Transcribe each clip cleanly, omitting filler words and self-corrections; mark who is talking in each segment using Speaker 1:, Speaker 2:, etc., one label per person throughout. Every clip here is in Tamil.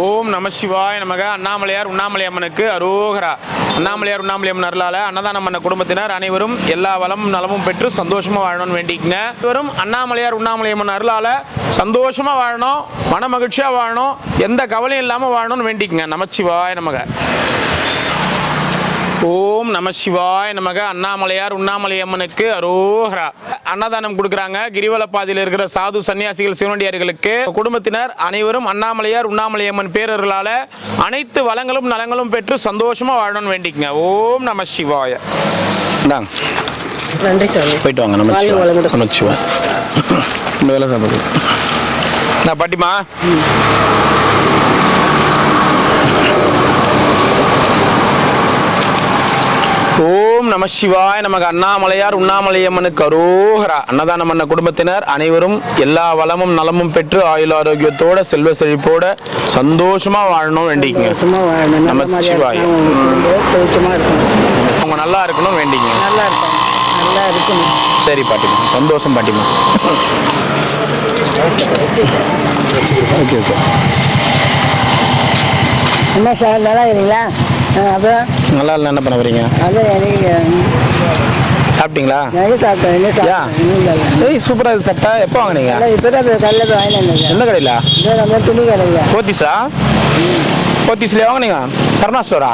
Speaker 1: ஓம் நம சிவாய நமக. அண்ணாமலையார் உண்ணாமலை அம்மனுக்கு அரோகரா. அண்ணாமலையார் உண்ணாமலை அம்மன் அருளால அன்னதானம் பண்ண குடும்பத்தினர் அனைவரும் எல்லா வளமும் நலமும் பெற்று சந்தோஷமா வாழணும்னு வேண்டிக்கங்க. அனைவரும் அண்ணாமலையார் உண்ணாமலை அம்மன் அருளால சந்தோஷமா வாழணும், மன மகிழ்ச்சியா வாழணும், எந்த கவலையும் இல்லாம வாழணும்னு வேண்டிக்கங்க. நமச்சிவாய நமக. ஓம் நம சிவாய நமக. அண்ணாமலையார் உண்ணாமலை அம்மனுக்கு அரோகரா. அன்னதானம் கொடுக்குறாங்க கிரிவலப்பாதையில் இருக்கிற சாது சன்னியாசிகள் சிவனடியார்களுக்கு. குடும்பத்தினர் அனைவரும் அண்ணாமலையார் உண்ணாமலை அம்மன் பேரர்களால அனைத்து வளங்களும் நலங்களும் பெற்று சந்தோஷமா வாழணும்னு வேண்டிக்கங்க. ஓம் நம சிவாய.
Speaker 2: நன்றி சாமி.
Speaker 1: போயிட்டு வாங்க. நமச்சிவாய. இந்த வேலை சாப்பிடு நான் பாட்டிமா. ஓம் நம சிவாய நமக. அண்ணாமலையார் உண்ணாமலை அம்மனுக்கு அரோகரா. அன்னதானம் பண்ண குடும்பத்தினர் அனைவரும் எல்லா வளமும் நலமும் பெற்று ஆயுள் ஆரோக்கியத்தோட செல்வ செழிப்போட சந்தோஷமா வாழணும் வேண்டிக்கங்க. நமச்சிவாய. அவங்க நல்லா இருக்கணும் வேண்டிக்கங்க.
Speaker 2: நல்லா இருக்கணும்.
Speaker 1: சரி பாட்டிமா, சந்தோஷம் பாட்டிமா. Okay okay.
Speaker 2: என்ன சார் நல்லா இருக்கீங்களா? அப்புறம்
Speaker 1: நல்லா இல்லை, என்ன பண்ண வரீங்க?
Speaker 2: அதான் எனக்கு
Speaker 1: சாப்பிட்டீங்களா?
Speaker 2: சாப்பிட்டேன்.
Speaker 1: ஏய் சூப்பரா இது சட்டை எப்போ வாங்கினீங்க?
Speaker 2: இப்போதான் கடையில் போய் வாங்கினேன்.
Speaker 1: எந்த கடையில?
Speaker 2: நம்ம துணி கடையில்.
Speaker 1: போத்திஸா? போத்திஸ்ல வாங்கினீங்க? சரணா ஸ்டோரா?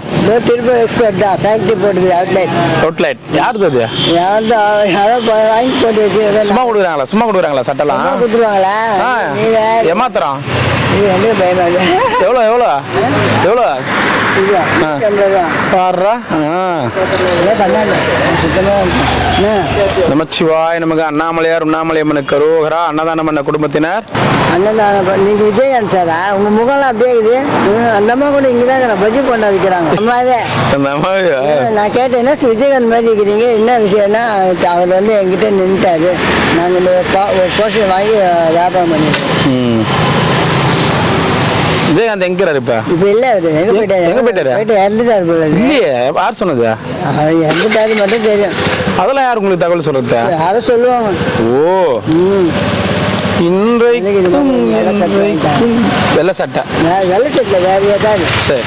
Speaker 2: திருப்பூர் எக்ஸ்போர்ட் தான். ஃபேக்ட்ரி போட்டுது அவுட்லெட்.
Speaker 1: யாருது அது?
Speaker 2: யாரோ வாங்கி போட்டு வச்சு
Speaker 1: சும்மா கொடுக்குறாங்களா சட்டெல்லாம்?
Speaker 2: கொடுத்துருவாங்களா?
Speaker 1: ஏமாத்திரம்.
Speaker 2: பயமா
Speaker 1: எவ்வளோ எவ்வளோ எவ்வளோ? நமச்சிவாய நமக்கு. அண்ணாமலையார் உண்ணாமலை அம்மனுக்கு அரோகரா. அன்னதானம் பண்ண குடும்பத்தினர்
Speaker 2: அண்ணன் நீங்க விஜயகாந்த் சாரா? உங்க முகம்லாம் அப்படியே இருக்குது. அந்த அம்மா கூட இங்கதான் பஜ்ஜி கொண்டா விற்கிறாங்க. நான் கேட்டேன், என்ன விஜயகாந்த் மாதிரி இருக்கிறீங்க, என்ன விஷயம்னா அவர் வந்து என்கிட்ட நின்றுட்டாரு. நாங்கள் இந்த போஸ்டர் வாங்கி வியாபாரம் பண்ணிடுவோம்.
Speaker 1: விஜயகாந்த் எங்கிறாரு இப்ப?
Speaker 2: இப்ப இல்ல, அவரு எங்க போயிட்டாரு? இறந்துட்டாரு போல.
Speaker 1: இல்லையே, யார் சொன்னது?
Speaker 2: இறந்துட்டாரு மட்டும் தெரியும்.
Speaker 1: அதெல்லாம் யார் உங்களுக்கு தகவல் சொல்றது?
Speaker 2: யாரும் சொல்லுவாங்க.
Speaker 1: ஓ, இன்றைக்கு வெள்ளை சட்டை.
Speaker 2: வெள்ளை சட்டை வேற ஏதாவது.
Speaker 1: சரி,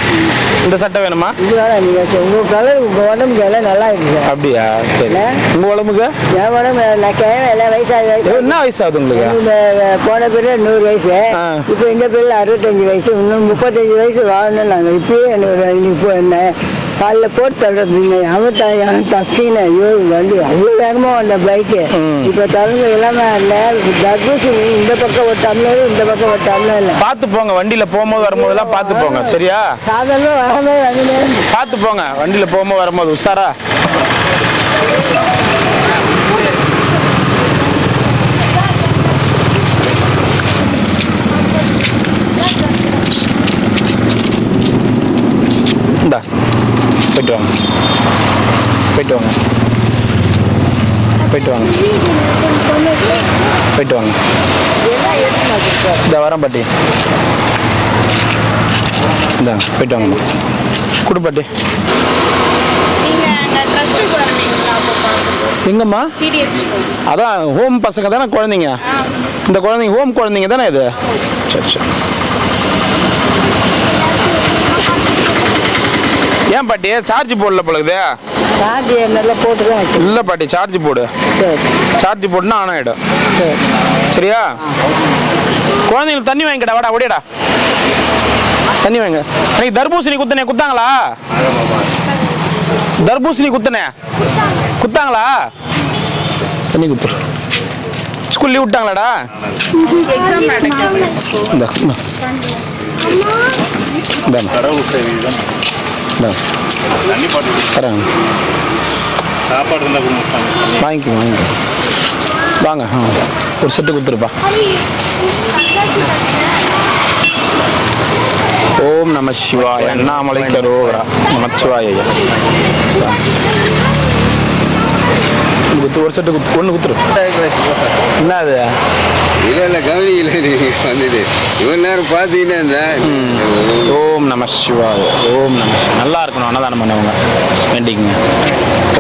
Speaker 1: இந்த சட்டை வேணுமா?
Speaker 2: இது வேணாம். நீங்க உங்க கலர் உங்க உடம்புக்கு எல்லாம் நல்லா இருக்குது.
Speaker 1: அப்படியா? சரி. உங்க உடம்புக்கு?
Speaker 2: என் உடம்பு நான் கேட்க எல்லாம் வயசாகுது.
Speaker 1: என்ன வயசாகுது உங்களுக்கு?
Speaker 2: போன பேர்ல 100 வயசு. இப்போ இந்த பேர்ல 65 வயசு. இன்னும் 35 வயசு வாழணும். நாங்கள் இப்பயே இப்போ என்ன காலைல போட்டு தள்ளுறதுங்க. அவன் தப்பிச்சின்னு ஐயோ வண்டி அவ்வளோ வேகமாக வந்த பைக்கு. இப்போ தகுந்த எல்லாமே இல்லை. தர்பூசணி இந்த பக்கம் ஒரு டம்ளர், இந்த பக்கம் ஒரு டம்ளர் இல்லை.
Speaker 1: பார்த்து போங்க, வண்டியில் போகும்போது வரும்போதெல்லாம் பார்த்து போங்க. சரியா?
Speaker 2: சாதாரண வரும்போது வந்து
Speaker 1: பார்த்து போங்க, வண்டியில் போகும்போது வரும்போது உஷாரா. இந்தா போயிட்டு வாங்க, போயிட்டு வாங்க, போயிட்டு வாங்க, போயிட்டு வாங்க. இந்த வரேன் பாட்டி. இந்த போயிட்டு வாங்க. குடு பாட்டி. எங்கம்மா? அதான் ஹோம் பசங்க தானே குழந்தைங்க. இந்த குழந்தைங்க ஹோம் குழந்தைங்க தானே இது? சரி சரி. ஏன் பாட்டி சார்ஜ் போடல போலகுது?
Speaker 2: சார்ஜ் நல்லா போட்டு தான் வைக்கணும்.
Speaker 1: இல்லை பாட்டி, சார்ஜ் போடு.
Speaker 2: சரி,
Speaker 1: சார்ஜ் போட்டுனா ஆன் ஆகிடும்.
Speaker 2: சரி,
Speaker 1: சரியா? குழந்தைங்களுக்கு தண்ணி வாங்கிக்கடா. வாடா ஓடியடா, தண்ணி வாங்க. அன்னைக்கு தர்பூசணி குத்தாங்களா? தர்பூசணி குத்தாங்களா? தண்ணி குத்துரு. School leave விட்டாங்களாடா? வாங்கிக்கோ வாங்க. ஒரு செட்டு கொடுத்துருப்பா. ஓம் நம சிவாய. அண்ணாமலைக்கு அரோகரா. நமச்சிவாய. குத்து, ஒரு செட்டு குத்து, ஒன்று குத்துரு. என்ன அது?
Speaker 3: இல்லை கவனியில் வந்தது இவன் நேரம் பார்த்தீங்கன்னா.
Speaker 1: ஓம் நம சிவாய. ஓம் நம சிவாய. நல்லா இருக்கணும் அன்னதானம் பண்ணவங்க வேண்டிக்குங்க.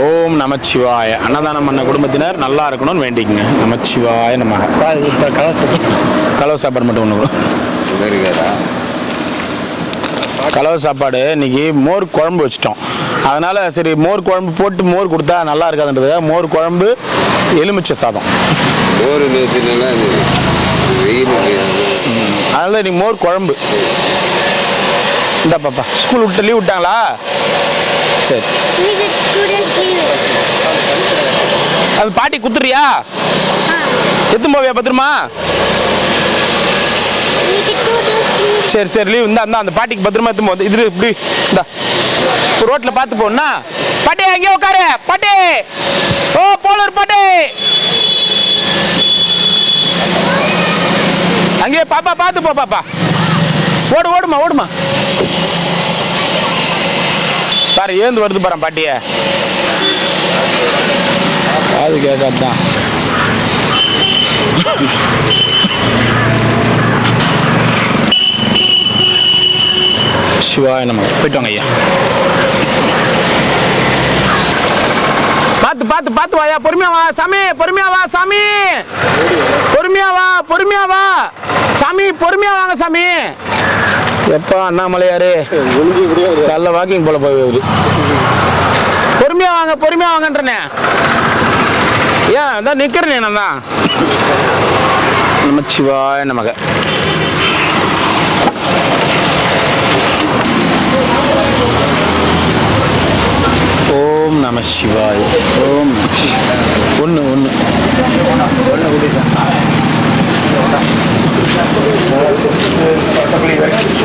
Speaker 1: ஓம் நமச்சிவாய. அன்னதானம் பண்ண குடும்பத்தினர் நல்லா இருக்கணும்னு வேண்டிக்குங்க. நமச்சிவாய. நம்ம கலவு சாப்பாடு மட்டும் ஒன்று
Speaker 3: இருக்காதா?
Speaker 1: கலவை சாப்பாடு இன்னைக்கு மோர் குழம்பு வச்சிட்டோம். அதனால சரி மோர் குழம்பு போட்டு மோர் கொடுத்தா நல்லா இருக்காதுன்றதுக்காக மோர் குழம்பு எலுமிச்சை சாதம்.
Speaker 3: மோர் நேற்றுனா வெயிலுக்கு
Speaker 1: அதனால இன்னைக்கு மோர் குழம்பு. இந்த பாப்பா ஸ்கூல் விட்டு லீவ் விட்டாங்களா? சரி அது பாட்டி குத்துறியா? எத்தும் போவியா பத்திரமா? சரி சரி லீவ் இந்த அந்த பாட்டிக்கு பத்திரமா எத்தும் போது இது இப்படி இந்த ரோட்ல பார்த்து போனா பாட்டி அங்கே உட்காரு பாட்டி. ஓ போலர் பாட்டி அங்கே பாப்பா பார்த்து போ பாப்பா. ஓடு ஓடுமா ஓடுமா பாரு ஏந்து வருது பாரு பாட்டிய. அது கேட்காதான் சிவாய நம்ம போயிட்டு வாங்க ஐயா. பார்த்து பார்த்து பார்த்து வாயா. பொறுமையா வா சாமி பொறுமையா வா சாமி. பொறுமையா வா பொறுமையா வா சாமி பொறுமையா வாங்க சாமி. எப்பா அண்ணாமலையாரு நல்ல வாக்கிங் போல போய் பொறுமையா வாங்கன்றனே. ஏன் அதான் நிக்கிறேனே நான் தான். நமச்சிவாய நமக. ஓம் நம சிவாய. ஓம் ஒன்று ஒன்று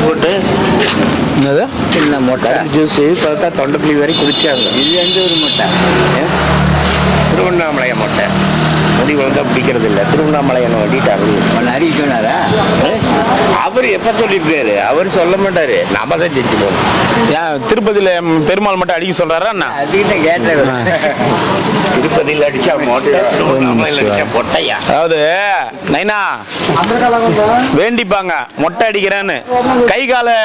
Speaker 1: போட்டு என்னது சின்ன மூட்டை ஜூஸ் பார்த்தா தொண்டைப்புளி வரைக்கும் குடிச்சாங்க. இது எந்த ஒரு மூட்டை? திருவண்ணாமலைய மூட்டை. முடி வளர்ந்தா பிடிக்கிறது இல்லை. திருவண்ணாமலையை வண்டிட்டாரு அறிவு சொன்னாரா? அவர் எப்போ சொல்லியிருக்காரு? அவர் சொல்ல மாட்டாரு, நாம தான் செஞ்சு போகணும். ஏன் திருப்பதியில் பெருமாள் மட்டும் அடிக்க சொல்றாரா? அதுக்கிட்ட கேட்டேன். திருப்பதியில் அடிச்சா மொட்டை, திருவண்ணாமலையில் அடிச்சா பொட்டையா? அதாவது நைனா வேண்டிப்பாங்க மொட்டை அடிக்கிறேன்னு, கை காலை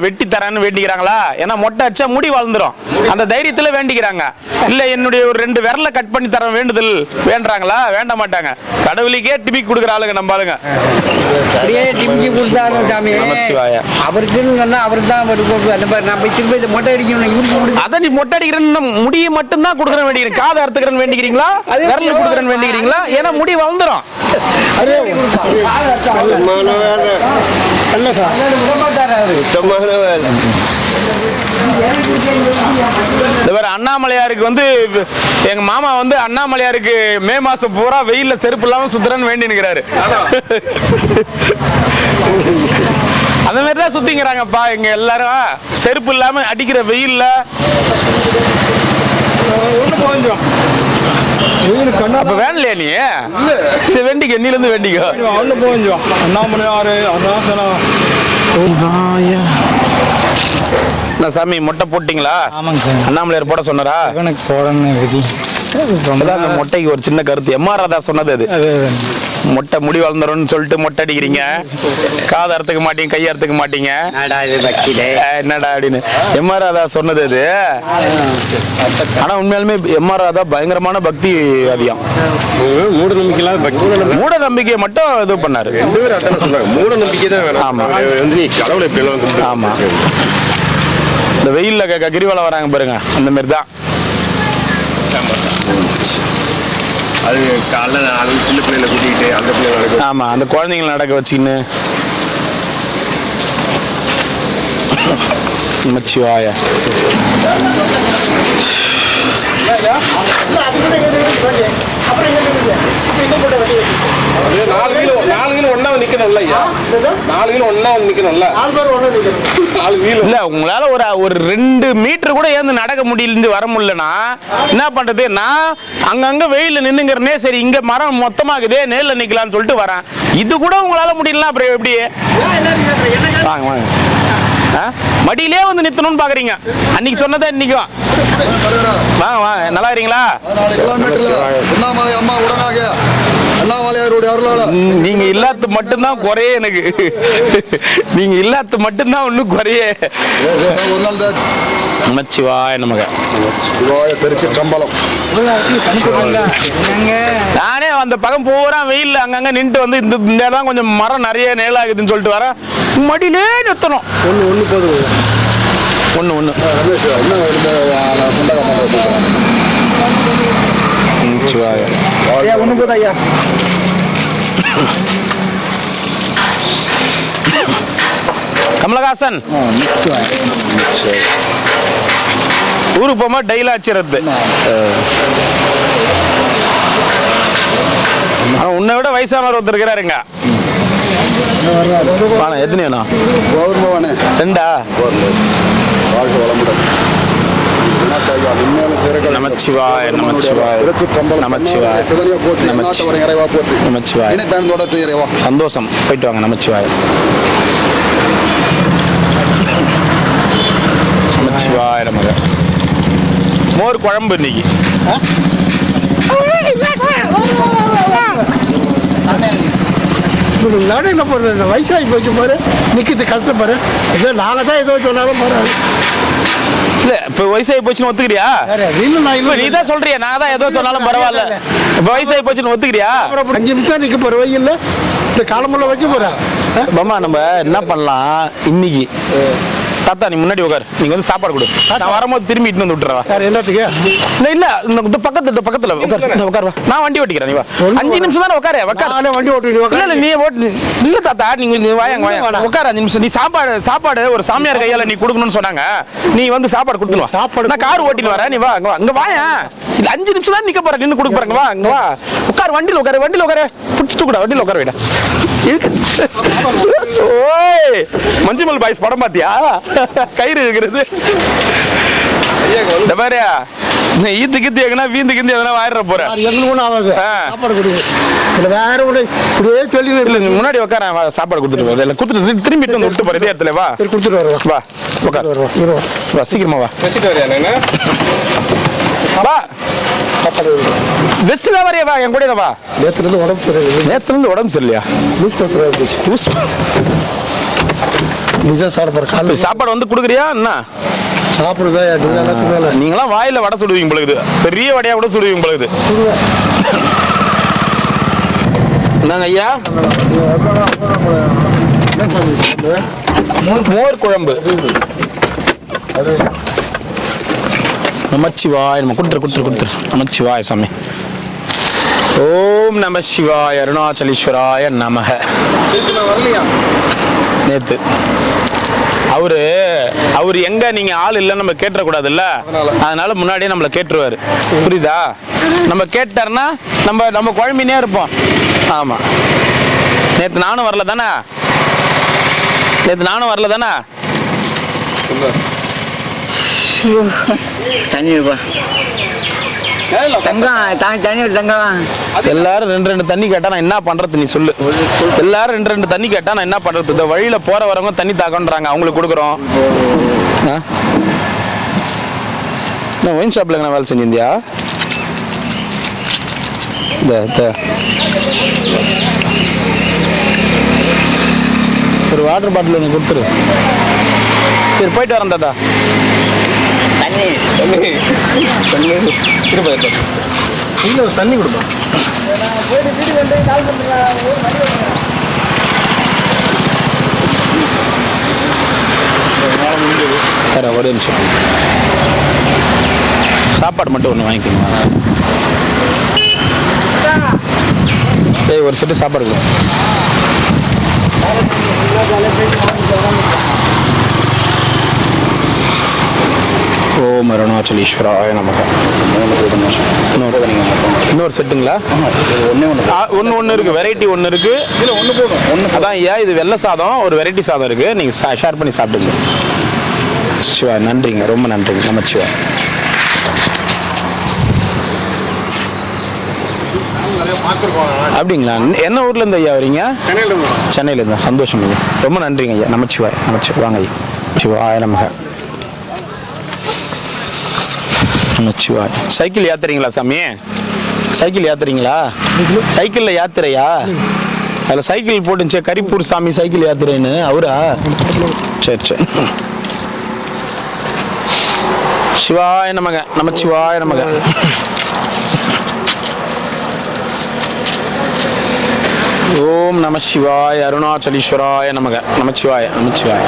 Speaker 1: வெட்டி தரேன்னு வேண்டிக்கிறாங்களா? ஏன்னா மொட்டை அடிச்சா முடி வளர்ந்துரும் அந்த தைரியத்துல வேண்டிக்கிறாங்க. இல்ல என்னுடைய ஒரு 2 விரலை கட் பண்ணி தர வேண்டுதல் வேண்டாங்களா? வேண்ட மாட்டாங்க. கடவுளுக்கே டிபி கொடுக்குற ஆளுங்க நம்ம ஆளுங்க.
Speaker 2: டிமிக்கி கொடுத்தாரு சாமி. அவருக்குன்னு அவருக்கு தான் மொட்டை அடிக்கணும்.
Speaker 1: அதான் நீ மொட்டை அடிக்கிறேன்னு முடியை மட்டும் தான் கொடுக்குறேன் வேண்டிக்கிறேன். காதை அறுத்துக்கிறேன்னு வேண்டிக்கிறீங்களா? விரல் கொடுக்குறேன்னு வேண்டிக்கிறீங்களா? ஏன்னா முடி வளர்ந்துரும். அண்ணாமலையாருக்கு வந்து எங்க மாமா வந்து அண்ணாமலையாருக்கு மே மாசம் பூரா வெயில்ல செருப்பு இல்லாம சுத்துறன்னு வேண்டி நிக்கிறாரு. அந்த மாதிரிதான் சுத்திங்கிறாங்கப்பா இங்க எல்லாரும். செருப்பு இல்லாம அடிக்கிற வெயில்ல அப்ப வேணலையா நீ? சரி வேண்டிக்க, நீல இருந்து வேண்டிக்க. அண்ணாமலையாரு சாமி மொட்டை போட்டீங்களா?
Speaker 4: ஆமாங்க சார்.
Speaker 1: அண்ணாமலையார் போட சொன்னாரா?
Speaker 4: எனக்கு போடணும்.
Speaker 1: அந்த மொட்டைக்கு ஒரு சின்ன கருத்து எம்.ஆர். ராதா சொன்னது. அது மொட்டை முடி வளர்ந்துரும்னு சொல்லிட்டு மொட்டை அடிக்கிறீங்க, காது அறுத்துக்க மாட்டீங்க, கை அறுத்துக்க மாட்டீங்க, என்னடா அப்படின்னு எம்.ஆர். ராதா சொன்னது அது. ஆனா உண்மையாலுமே எம்.ஆர். ராதா பயங்கரமான பக்தி அதிகம். மூட நம்பிக்கையை மட்டும் இது பண்ணாரு.
Speaker 3: மூட நம்பிக்கை தான் வேணும்.
Speaker 1: ஆமா
Speaker 3: கடவுளை.
Speaker 1: ஆமா இந்த வெயில்ல கிரிவலம் வராங்க பாருங்க, அந்த மாதிரி தான்.
Speaker 3: அது காலைல சின்ன பிள்ளைகளை கூட்டிகிட்டு அந்த பிள்ளைங்க
Speaker 1: ஆமா அந்த குழந்தைங்களை நடக்க வச்சுக்கின்னு நமச்சிவாய. இல்ல உங்களால ஒரு 2 மீட்டர் கூட ஏந்து நடக்க முடியல வர முடியலன்னா என்ன பண்றது? நான் அங்கங்க வெயில நின்னுங்கிறனே, சரி இங்க மரம் மொத்தமாகுதே நேர்ல நிக்கலாம்னு சொல்லிட்டு வரேன். இது கூட உங்களால முடியல, அப்புறம் எப்படி? வாங்க வாங்க. மடியிலே வந்து நித்தணும்னு பாக்குறீங்க. அன்னைக்கு சொன்னதே இன்னைக்கு வாங்க வாங்க. நல்லா இருக்கீங்களா? நீங்க இல்லாத மட்டும்தான் குறைய எனக்கு. நீங்க இல்லாத மட்டும்தான் ஒன்னும் குறைய. நமச்சிவாய நமக.
Speaker 5: சிவாய திருச்சிற்றம்பலம்.
Speaker 1: நானே அந்த பக்கம் பூரா வெயில் அங்கங்க நின்று வந்து இந்த இடம் கொஞ்சம் மரம் நிறைய நிழலாகுதுன்னு சொல்லிட்டு வர மடியிலே நிறுத்தணும்.
Speaker 4: ஒன்று போதும்.
Speaker 1: ஒன்று
Speaker 4: ஒன்று போதும் ஐயா.
Speaker 1: கமலஹாசன் ஊருக்கு போகும்போது டெய்லி ஆச்சிரத்து. உன்னை விட வயசானவர் ஒருத்தர் இருக்கிறாருங்க. எத்தனை வேணும்? ரெண்டா? நமச்சிவாய நமச்சிவாய நமச்சிவாய நமச்சிவாய. சந்தோஷம். போயிட்டு வாங்க. நமச்சிவாய நமச்சிவாய நமக. மோர் குழம்பு இன்னைக்கு.
Speaker 4: என்ன பண்ணுறது, வயசாகி போச்சு பாரு, நிற்கிறது கஷ்டப்பாரு. ஏதோ நாங்கள் தான் ஏதோ சொன்னாலும் பரவாயில்ல.
Speaker 1: இல்லை இப்போ வயசாகி போச்சுன்னு ஒத்துக்கிறியா? நீ தான் சொல்றியா நான் தான் ஏதோ சொன்னாலும் பரவாயில்ல. இப்போ வயசாகி போச்சுன்னு ஒத்துக்கிறியா?
Speaker 4: 5 நிமிஷம் நிற்க போகிற வெயில்ல இந்த காலமுள்ள வைக்க போகிறேன்.
Speaker 1: மாமா நம்ம என்ன பண்ணலாம் இன்னைக்கு? தாத்தா நீ முன்னாடி உட்காரு. நீங்க வந்து சாப்பாடு கொடு. நான் வரும்போது திரும்பி இட்டு வந்து விட்டுறவா.
Speaker 4: என்னத்துக்கு?
Speaker 1: இல்ல இந்த பக்கத்துல உட்காரு. நான் வண்டி ஓட்டிக்கிறேன். நீ வா. 5 நிமிஷம் தானே உட்காரு. உட்காரு.
Speaker 4: வண்டி ஓட்டுவீங்க?
Speaker 1: இல்ல நீ ஓட்டு. இல்ல தாத்தா நீங்க வாங்க உட்காரு 5 நிமிஷம். நீ சாப்பாடு ஒரு சாமியார் கையால நீ கொடுக்கணும்னு சொன்னாங்க. நீ வந்து சாப்பாடு கொடுத்துருவா. சாப்பாடு நான் கார் ஓட்டிட்டு வரேன். நீ வா அங்க வாயா. இல்ல 5 நிமிஷம் தான் நிக்க போறேன். நின்னு கொடுக்க போறேங்க. வா அங்க வா. உட்காரு. வண்டியில உட்காரு. புடிச்சிட்டு கூட வண்டியில உட்கார வைடா. ஓய் மஞ்சுமல் பாய்ஸ் படம் பாத்தியா? கயிறு இருக்கிறது பாரு. ஈத்து கித்து எங்கன்னா வீந்து கிந்து எதனா வாயிட போறேன்.
Speaker 4: எங்களுக்கு ஒன்றும் ஆகாது. சாப்பாடு கொடுங்க. இல்லை வேற ஒன்று இப்படியே சொல்லி
Speaker 1: இல்லை முன்னாடி உட்கார சாப்பாடு கொடுத்துட்டு இல்லை கொடுத்துட்டு திரும்பிட்டு வந்து விட்டு போற இதே இடத்துல வா.
Speaker 4: கொடுத்துட்டு வருவா.
Speaker 1: வா உட்காரு. வா சீக்கிரமா வா. வச்சுட்டு வரியா? வா வெஸ்ட் தான் வரையா? வா என் கூட வா.
Speaker 4: நேற்றுலேருந்து உடம்பு சரியில்லை.
Speaker 1: நேற்றுலேருந்து உடம்பு சரியில்லையா?
Speaker 4: நீதான் சாப்பிட காலையில்
Speaker 1: சாப்பாடு வந்து கொடுக்குறியா என்ன?
Speaker 4: சாப்பிடுதா?
Speaker 1: நீங்களாம் வாயில வடை சுடுவீங்க பொழுது. பெரிய வடையா கூட சுடுவீங்க பொழுது. என்னங்க ஐயா? மோர் குழம்பு. நமச்சிவாய நம்ம கொடுத்துரு. நமச்சிவாய சாமி. ஓம் நம சிவாய அருணாச்சலேஸ்வராய நமக. நேத்து அவரு எங்க நீங்க ஆள் இல்லைன்னு நம்ம கேட்டக்கூடாதுல்ல. அதனால முன்னாடியே நம்மளை கேட்டுருவாரு. புரியுதா? நம்ம கேட்டாருன்னா நம்ம குழம்பினே இருப்போம். ஆமா நேத்து நானும் வரல தானே? எல்லாரும் 2 தண்ணி கேட்டா நான் என்ன பண்றது? நீ சொல்லு. எல்லாரும் 2 தண்ணி கேட்டா நான் என்ன பண்றது? இந்த வழியில போற வரவங்க தண்ணி தாக்கன்றாங்க. அவங்களுக்கு கொடுக்குறோம். ஒயின் ஷாப்ல நான் வேலை செஞ்சிருந்தியா? ஒரு வாட்டர் பாட்டில் ஒன்று கொடுத்துரு. சரி போயிட்டு வரேன் தாத்தா. தண்ணி கொடுப்பா. ஒரு நிமிஷம் சாப்பாடு மட்டும் ஒன்று வாங்கிக்கோங்க. ஒரு செட்டு சாப்பாடு கொடுங்க. ஓம் அருணாச்சலேஸ்வராய நமக. இன்னொரு செட்டுங்களா? ஒன்று இருக்கு. வெரைட்டி ஒன்று இருக்கு. இல்லை ஒன்று போதும். அதான் ஐயா இது வெள்ளை சாதம், ஒரு வெரைட்டி சாதம் இருக்கு. நீங்க ஷேர் பண்ணி சாப்பிடுங்க. சிவா நன்றிங்க, ரொம்ப நன்றிங்க. நமச்சிவா. அப்படிங்களா? என்ன ஊர்ல இருந்து ஐயா வரீங்க? சென்னையில இருந்தா. சந்தோஷம் ஐயா, ரொம்ப நன்றிங்க ஐயா. நமச்சிவாய். வாங்க ஐயா. சிவாய நமக. நமச்சிவாய். சைக்கிள் யாத்திரீங்களா சாமி? சைக்கிள் யாத்திரீங்களா? சைக்கிள்ல யாத்திரையா? அதுல சைக்கிள் போட்டுச்சு கரிப்பூர் சாமி சைக்கிள் யாத்திரைன்னு. அவரா? சரி. சிவாய நமக. நமச்சிவாய நமக. ஓம் நம சிவாய அருணாச்சலீஸ்வராய நமக. நமச்சிவாய நமச்சிவாய.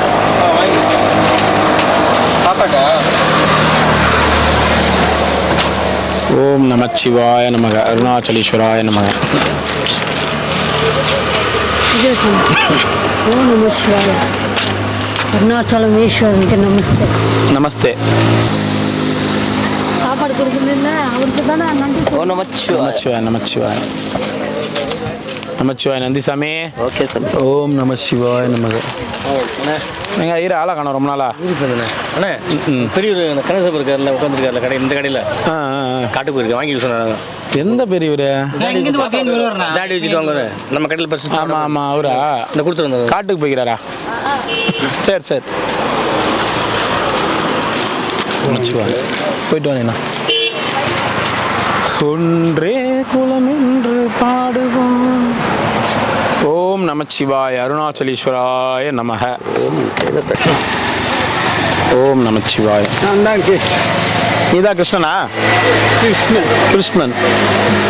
Speaker 1: ஓம் நமச்சிவாய நமக அருணாச்சலீஸ்வராய நமக.
Speaker 5: ஓம் நம சிவாய அருணாச்சலம் ஈஸ்வரனுக்கு நமஸ்தே.
Speaker 1: நமஸ்தே.
Speaker 5: சாப்பாடு கொடுக்கல அவருக்கு தானே நன்றி.
Speaker 6: ஓம் நமச்சிவாய.
Speaker 1: நமச்சிவாய நமச்சிவாய நமச்சிவாய. நந்திசாமி.
Speaker 6: Okay sir.
Speaker 1: ஓம் நம சிவாய நமக. நீங்கள் ஐயர் ஆளா காணோம் ரொம்ப நாளா?
Speaker 6: அண்ணே பெரியவர் கணேசப் இருக்கார்ல உட்காந்துருக்காருல கடை, இந்த கடையில் காட்டுக்கு போயிருக்கேன், வாங்கி சொன்னாங்க.
Speaker 1: எந்த பெரியவர்?
Speaker 6: தாடி வச்சுட்டு வாங்க நம்ம கடையில் பஸ்.
Speaker 1: ஆமாம் ஆமாம் அவரா?
Speaker 6: இந்த கொடுத்துருந்தோம்.
Speaker 1: காட்டுக்கு போய்க்கிறாரா? சரி சரி போயிட்டு வாங்கண்ணா. ஒன்றே குலம் என்று பாடுவோம். ஓம் நமச்சிவாய அருணாச்சலீஸ்வராய நமக. ஓம் நமச்சிவாய. நீதான் கிருஷ்ணனா? கிருஷ்ணன்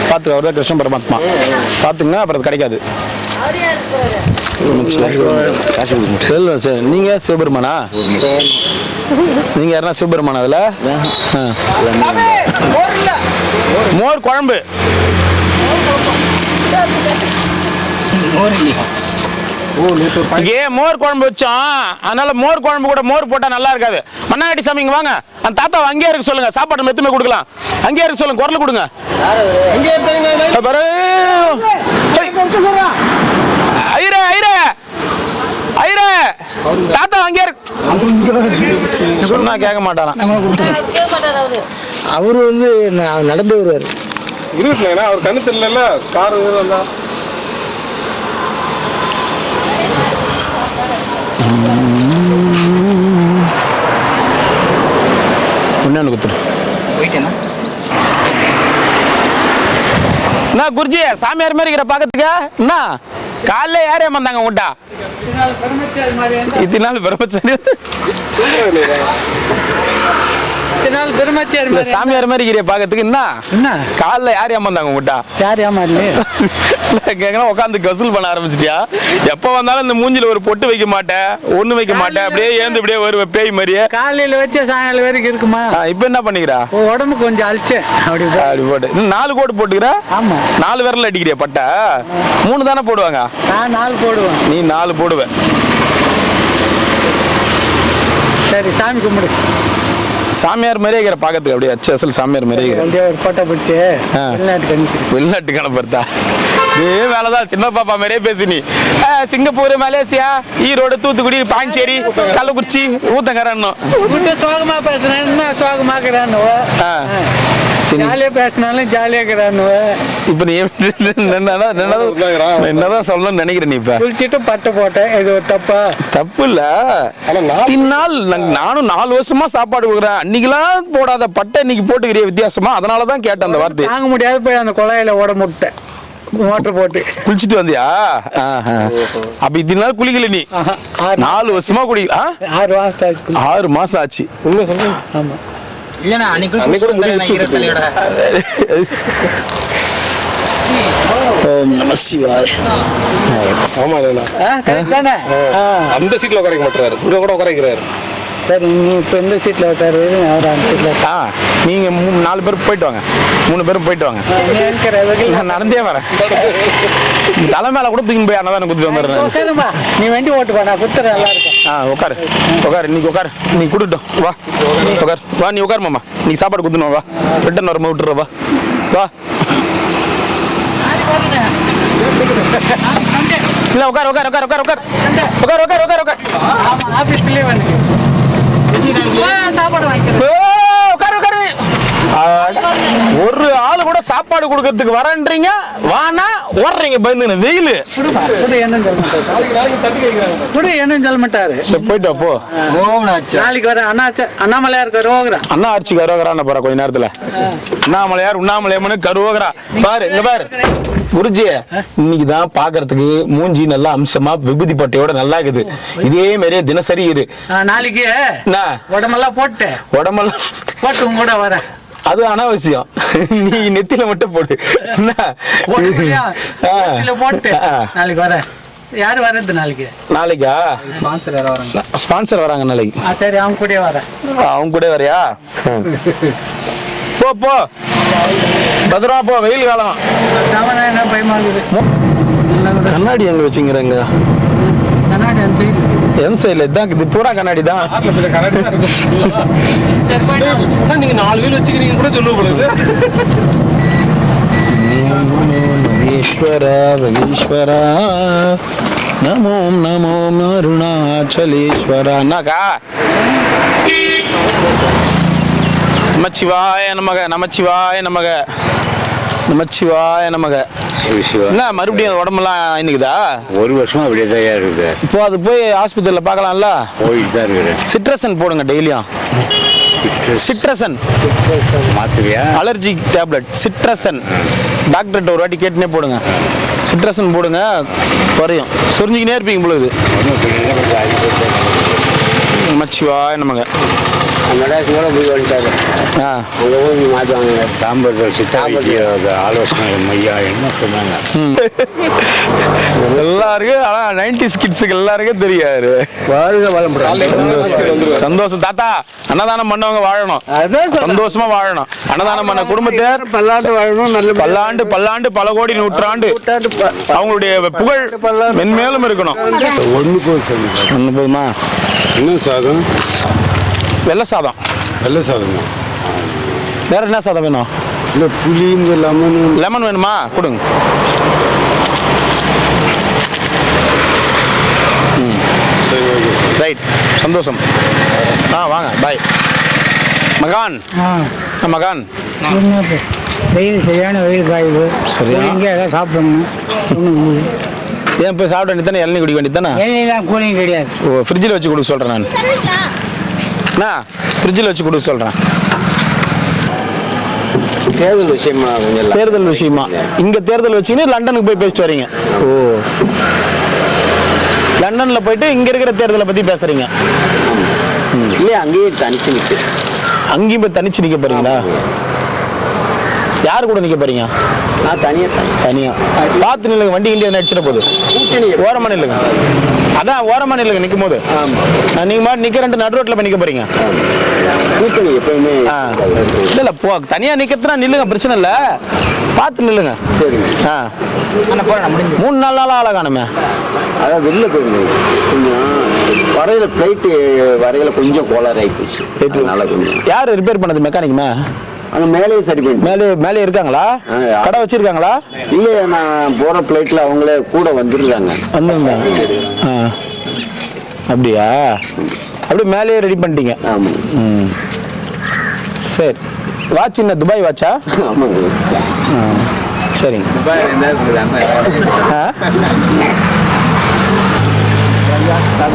Speaker 1: பார்த்துக்க, அவர் தான் கிருஷ்ணன் பரமாத்மா. பார்த்துங்க, அப்புறம் அது கிடைக்காது. சரி, நீங்கள் சிவபெருமானா? நீங்கள் யாருன்னா சிவபெருமானா? அதில் மோர் குழம்பு. இங்கே மோர் குழம்பு வச்சோம், அதனால மோர் குழம்பு கூட மோர் போட்டா நல்லா இருக்காது. மண்ணாடி சாமி இங்க வாங்க, அந்த தாத்தா அங்கேயே இருக்க சொல்லுங்க, சாப்பாடு மெத்துமே கொடுக்கலாம். அங்கேயே இருக்க சொல்லுங்க, குரல் கொடுங்க. ஐரே ஐரே ஐரே தாத்தா அங்கே சொன்னா கேட்க மாட்டாராம்.
Speaker 4: அவரு வந்து நடந்து வருவார்.
Speaker 3: இருபத்துல அவர் கண்ணு தெரியல, கார் வந்தா
Speaker 1: ஒன்னு குத்துரு. என்ன குருஜி சாமியார் மாதிரி இருக்கிற பாக்கிறதுக்கு? என்ன காலைல யாரே வந்தாங்க உங்கள்கிட்ட? இத்தனை நாள் பிரம்மச்சாரி சாமியார் மாதிரி இருக்கிற பாக்கிறதுக்கு. என்ன காலைல யார் ஏமாந்தாங்க உங்கள்கிட்ட?
Speaker 2: யார்
Speaker 1: கேட்கலாம். உட்காந்து கசூல் பண்ண ஆரம்பிச்சிட்டியா? எப்ப வந்தாலும் இந்த மூஞ்சில ஒரு பொட்டு வைக்க மாட்டேன், ஒண்ணு வைக்க மாட்டேன், அப்படியே ஏந்து இப்படியே ஒரு பேய் மாதிரியே.
Speaker 2: காலையில வச்ச சாயங்காலம் வரைக்கும் இருக்குமா?
Speaker 1: இப்ப என்ன பண்ணிக்கிறா?
Speaker 2: உடம்பு கொஞ்சம் அழிச்சேன்
Speaker 1: அப்படி போட்டு 4 கோடு போட்டுக்கிற.
Speaker 2: ஆமா.
Speaker 1: 4 விரல் அடிக்கிறியா பட்டை? 3 தானே போடுவாங்க.
Speaker 2: நான் 4 போடுவேன்.
Speaker 1: நீ 4 போடுவ.
Speaker 2: சரி, சாமி கும்பிடு.
Speaker 1: சாமியார் மாதிரியே இருக்கிற பாக்கிறதுக்கு, அப்படியே அச்சல் சாமியார் மாதிரியே இருக்கிற.
Speaker 2: ஒரு போட்டோ பிடிச்சி
Speaker 1: வெளிநாட்டு கணப்படுத்தா இதே வேலைதான். சின்ன பாப்பா மாதிரியே பேசு நீ. சிங்கப்பூர், மலேசியா, ஈரோடு, தூத்துக்குடி, பாண்டிச்சேரி, கள்ளக்குறிச்சி, ஊத்தங்கரன்னு
Speaker 2: சோகமா பேசுறேன், சோகமாக்குறான்னு ஜாலியா பேசினாலும் ஜாலியா இருக்கிறான்னு.
Speaker 1: இப்ப நீ என்னதான் சொல்லணும்னு நினைக்கிறேன்? நீ இப்ப
Speaker 2: குளிச்சுட்டு பட்டை போட்டேன், இது ஒரு தப்பா?
Speaker 1: தப்பு இல்ல. நானும் 4 வருஷமா சாப்பாடு கொடுக்குறேன். அன்னைக்கெல்லாம் போடாத பட்டை இன்னைக்கு போட்டுக்கிறிய வித்தியாசமா? அதனாலதான் கேட்டேன் அந்த வார்த்தை.
Speaker 2: தாங்க முடியாது, போய் அந்த குழாயில ஓட முட்டேன், மோட்டர் போட்டு
Speaker 1: குளிச்சுட்டு வந்தியா? அப்ப இத்தனை நாள் குளிக்கல நீ? 4 வருஷமா குளிக்கல? 6 மாசம் ஆச்சு.
Speaker 2: ஆமா.
Speaker 3: அந்த சீட்ல உட்கார மாட்டாரு, இங்க கூட உட்காரிக்கிறாரு.
Speaker 2: சரி, நீ இப்போ எந்த சீட்டில் உட்காரு, அவர் அந்த சீட்டில்.
Speaker 1: நீங்கள் 4 பேர் போயிட்டு வாங்க, 3 பேரும் போயிட்டு வாங்க. நான் நடந்தே வரேன். தலை மேலே கூட தூக்கி போய் அண்ணன் கொடுத்துட்டு வந்துடுறேன்.
Speaker 2: நீ வண்டி ஓட்டுப்பா, நான் குத்துறேன். நல்லா இருக்கும்.
Speaker 1: உட்காரு உட்காரு, இன்னைக்கு உட்காரு. நீ கொடுட்டோம் வா, உட்கார் வா, நீ உட்காரு மாமா. நீ சாப்பாடு கொடுத்துணும் வா, ரிட்டன் வரும்போது விட்டுற வா வா. இல்லை உட்கார் உட்கார் உட்கார் உட்கார் உட்கார் உட்கார் உட்கார் உட்கார் உட்கார்.
Speaker 2: ஆஃபீஸ்லேயே வந்து சாப்பாடு வாங்கிக்கிறேன்.
Speaker 1: ஒரு ஆளு கூட சாப்பாடு கொடுக்கறதுக்கு வரன்றீங்க, வானா ஓடுறீங்க பயந்து. வெயில்
Speaker 2: என்ன சொல்ல மாட்டாரு.
Speaker 1: போயிட்டு போ.
Speaker 2: நாளைக்கு வர அண்ணாமலையார் கருவோகிறா.
Speaker 1: அண்ணா ஆட்சி கருவோகரான்னு போற கொஞ்ச நேரத்துல. அண்ணாமலையார் உண்ணாமலையம்மனு கருவோகரா. பாரு இங்க பாரு குருஜி, இன்னைக்குதான் பாக்குறதுக்கு மூஞ்சி நல்லா அம்சமா விபூதி பட்டையோட நல்லா இருக்குது. இதே மாதிரியே தினசரி இரு.
Speaker 2: நாளைக்கு உடம்பெல்லாம் போட்டு
Speaker 1: உடம்பெல்லாம்
Speaker 2: போட்டு உங்க கூட வரேன்.
Speaker 1: அது அனாவசியம். நீ நெத்தில மட்டும் போடு. என்ன?
Speaker 6: போட்டு நாளைக்கு வரேன். யாரு வர்றது நாளைக்கு?
Speaker 1: நாளைக்கா ஸ்பான்சர் வராங்க நாளைக்கு.
Speaker 6: சரி, அவங்க கூட வரேன்.
Speaker 1: அவங்க கூட வரையா? போ போ, பத்திரமா போ, வெயில் காலம்.
Speaker 6: என்ன பயமா இருக்குது?
Speaker 1: கண்ணாடி எங்க வச்சுங்கிறங்க?
Speaker 6: கண்ணாடி அந்த சைடு.
Speaker 1: என் சைடுல இதான் இது பூரா கண்ணாடி தான்.
Speaker 3: நீங்க 4 வீல் வச்சுக்கிறீங்க கூட சொல்ல போடுது.
Speaker 1: ஈஸ்வரா ஈஸ்வரா நமோ நமோ அருணாச்சலேஸ்வரா. என்னக்கா? நமச்சிவாய நமக நமச்சிவாய நமக நமச்சிவாய நமக. என்ன மறுபடியும் உடம்பெல்லாம் இன்னைக்குதா?
Speaker 7: 1 வருஷமா அப்படியே தான் இருக்குது.
Speaker 1: இப்போ அது போய் ஆஸ்பத்திரியில் பார்க்கலாம்ல?
Speaker 7: போயிட்டு தான் இருக்கிறேன்.
Speaker 1: சிட்ரசன் போடுங்க டெய்லியும். சிட்ரசன்
Speaker 7: மாத்திரையா?
Speaker 1: Allergy tablet cetirizine. டாக்டர்கிட்ட ஒரு வாட்டி கேட்டுனே போடுங்க. சிட்ரசன் போடுங்க, குறையும். சொரிஞ்சிக்கினே இருப்பீங்க பொழுது. நமச்சிவாய நமக.
Speaker 7: கூட போய் வந்துட்டாரு. அங்கே போய் மாற்றுவாங்க. சாம்பார் ஆலோசனை மையா என்ன சொன்னாங்க?
Speaker 1: எல்லாருக்கும் ஆனா 90s கிட்ஸுக்கு எல்லாருக்கும் தெரியாது. சந்தோஷம் தாத்தா. அன்னதானம் பண்ணவங்க வாழணும், சந்தோஷமா வாழணும். அன்னதானம் பண்ண குடும்பத்தை
Speaker 2: பல்லாண்டு வாழணும், நல்ல
Speaker 1: பல்லாண்டு பல்லாண்டு பல கோடி நூற்றாண்டு அவங்களுடைய புகழ் மென்மேலும் இருக்கணும். ஒன்று போதுமா?
Speaker 7: இன்னும் சாதம்,
Speaker 1: வெள்ளை சாதம்.
Speaker 7: வெள்ளை சாதம்.
Speaker 1: வேற என்ன சாதம் வேணும்?
Speaker 7: இல்லை புளி, இந்த லெமன்.
Speaker 1: லெமன் வேணுமா? கொடுங்க. ரைட், சந்தோஷம். வாங்க, பாய். மகான் மகான்.
Speaker 2: வெயில் சரியான வெயில் காயுது.
Speaker 1: சரியா?
Speaker 2: இங்கே ஏதாவது சாப்பிடணும்.
Speaker 1: ஏன் போய் சாப்பிட வேண்டியதானே? இளநீ குடிக்க வேண்டியதானே?
Speaker 2: வெயிலாம் கூலிங் கிடையாது.
Speaker 1: ஓ, ஃப்ரிட்ஜில் வச்சு கொடுக்க சொல்கிறேன் நான். நான் ஃப்ரிட்ஜில் வச்சு கொடுக்க சொல்கிறேன்.
Speaker 7: தேர்தல் விஷயமா? கொஞ்சம்
Speaker 1: தேர்தல் விஷயமா? இங்கே தேர்தல் வச்சுக்கின்னு லண்டனுக்கு போய் பேசிட்டு வரீங்க? ஓ, லண்டனில் போயிட்டு இங்கே இருக்கிற தேர்தலை பற்றி பேசுகிறீங்க?
Speaker 7: இல்லை, அங்கேயே தனிச்சு நிற்கு.
Speaker 1: அங்கேயும் போய் தனிச்சு நிற்க போகிறீங்களா? யார் கூட நிற்க போகிறீங்க?
Speaker 7: நான்
Speaker 1: தனியாக பார்த்து நில்லுங்க. வண்டி கிண்டி நடிச்சிட போகுது. ஓரமாக நில்லுங்க. அதான் ஓரமாக நில்லுங்க நிற்கும் போது. நீங்கள் மாதிரி நிற்கிறன்ட்டு நடு ரோட்டில் போய் நிற்க போகிறீங்க?
Speaker 7: கூட்டணி எப்பயுமே.
Speaker 1: இல்லை இல்லை, போ தனியாக நிற்கிறதுனா நில்லுங்க, பிரச்சனை இல்லை. பார்த்து நில்லுங்க.
Speaker 7: சரிங்க.
Speaker 1: 3-4 நாளாக ஆளை காணுமே.
Speaker 7: அதான் வெளில போயிருந்தேன். கொஞ்சம் வரையில ஃப்ளைட்டு வரையில கொஞ்சம் கோளாறு ஆகி போச்சு. அதனால கொஞ்சம்.
Speaker 1: யார் ரிப்பேர் பண்ணது? மெக்கானிக்குமே
Speaker 7: அங்கே மேலேயே சரி பண்ணி.
Speaker 1: மேலே இருக்காங்களா? கடை வச்சிருக்காங்களா?
Speaker 7: இல்லை, நான் போகிற ஃப்ளைட்டில் அவங்களே கூட வந்துருக்காங்க.
Speaker 1: அப்படியா? அப்படியே மேலேயே ரெடி பண்ணிட்டீங்க?
Speaker 7: ஆமாம்.
Speaker 1: சரி. வாட்ச் என்ன துபாய் வாட்சா?
Speaker 7: ஆமாங்க.
Speaker 1: சரிங்க.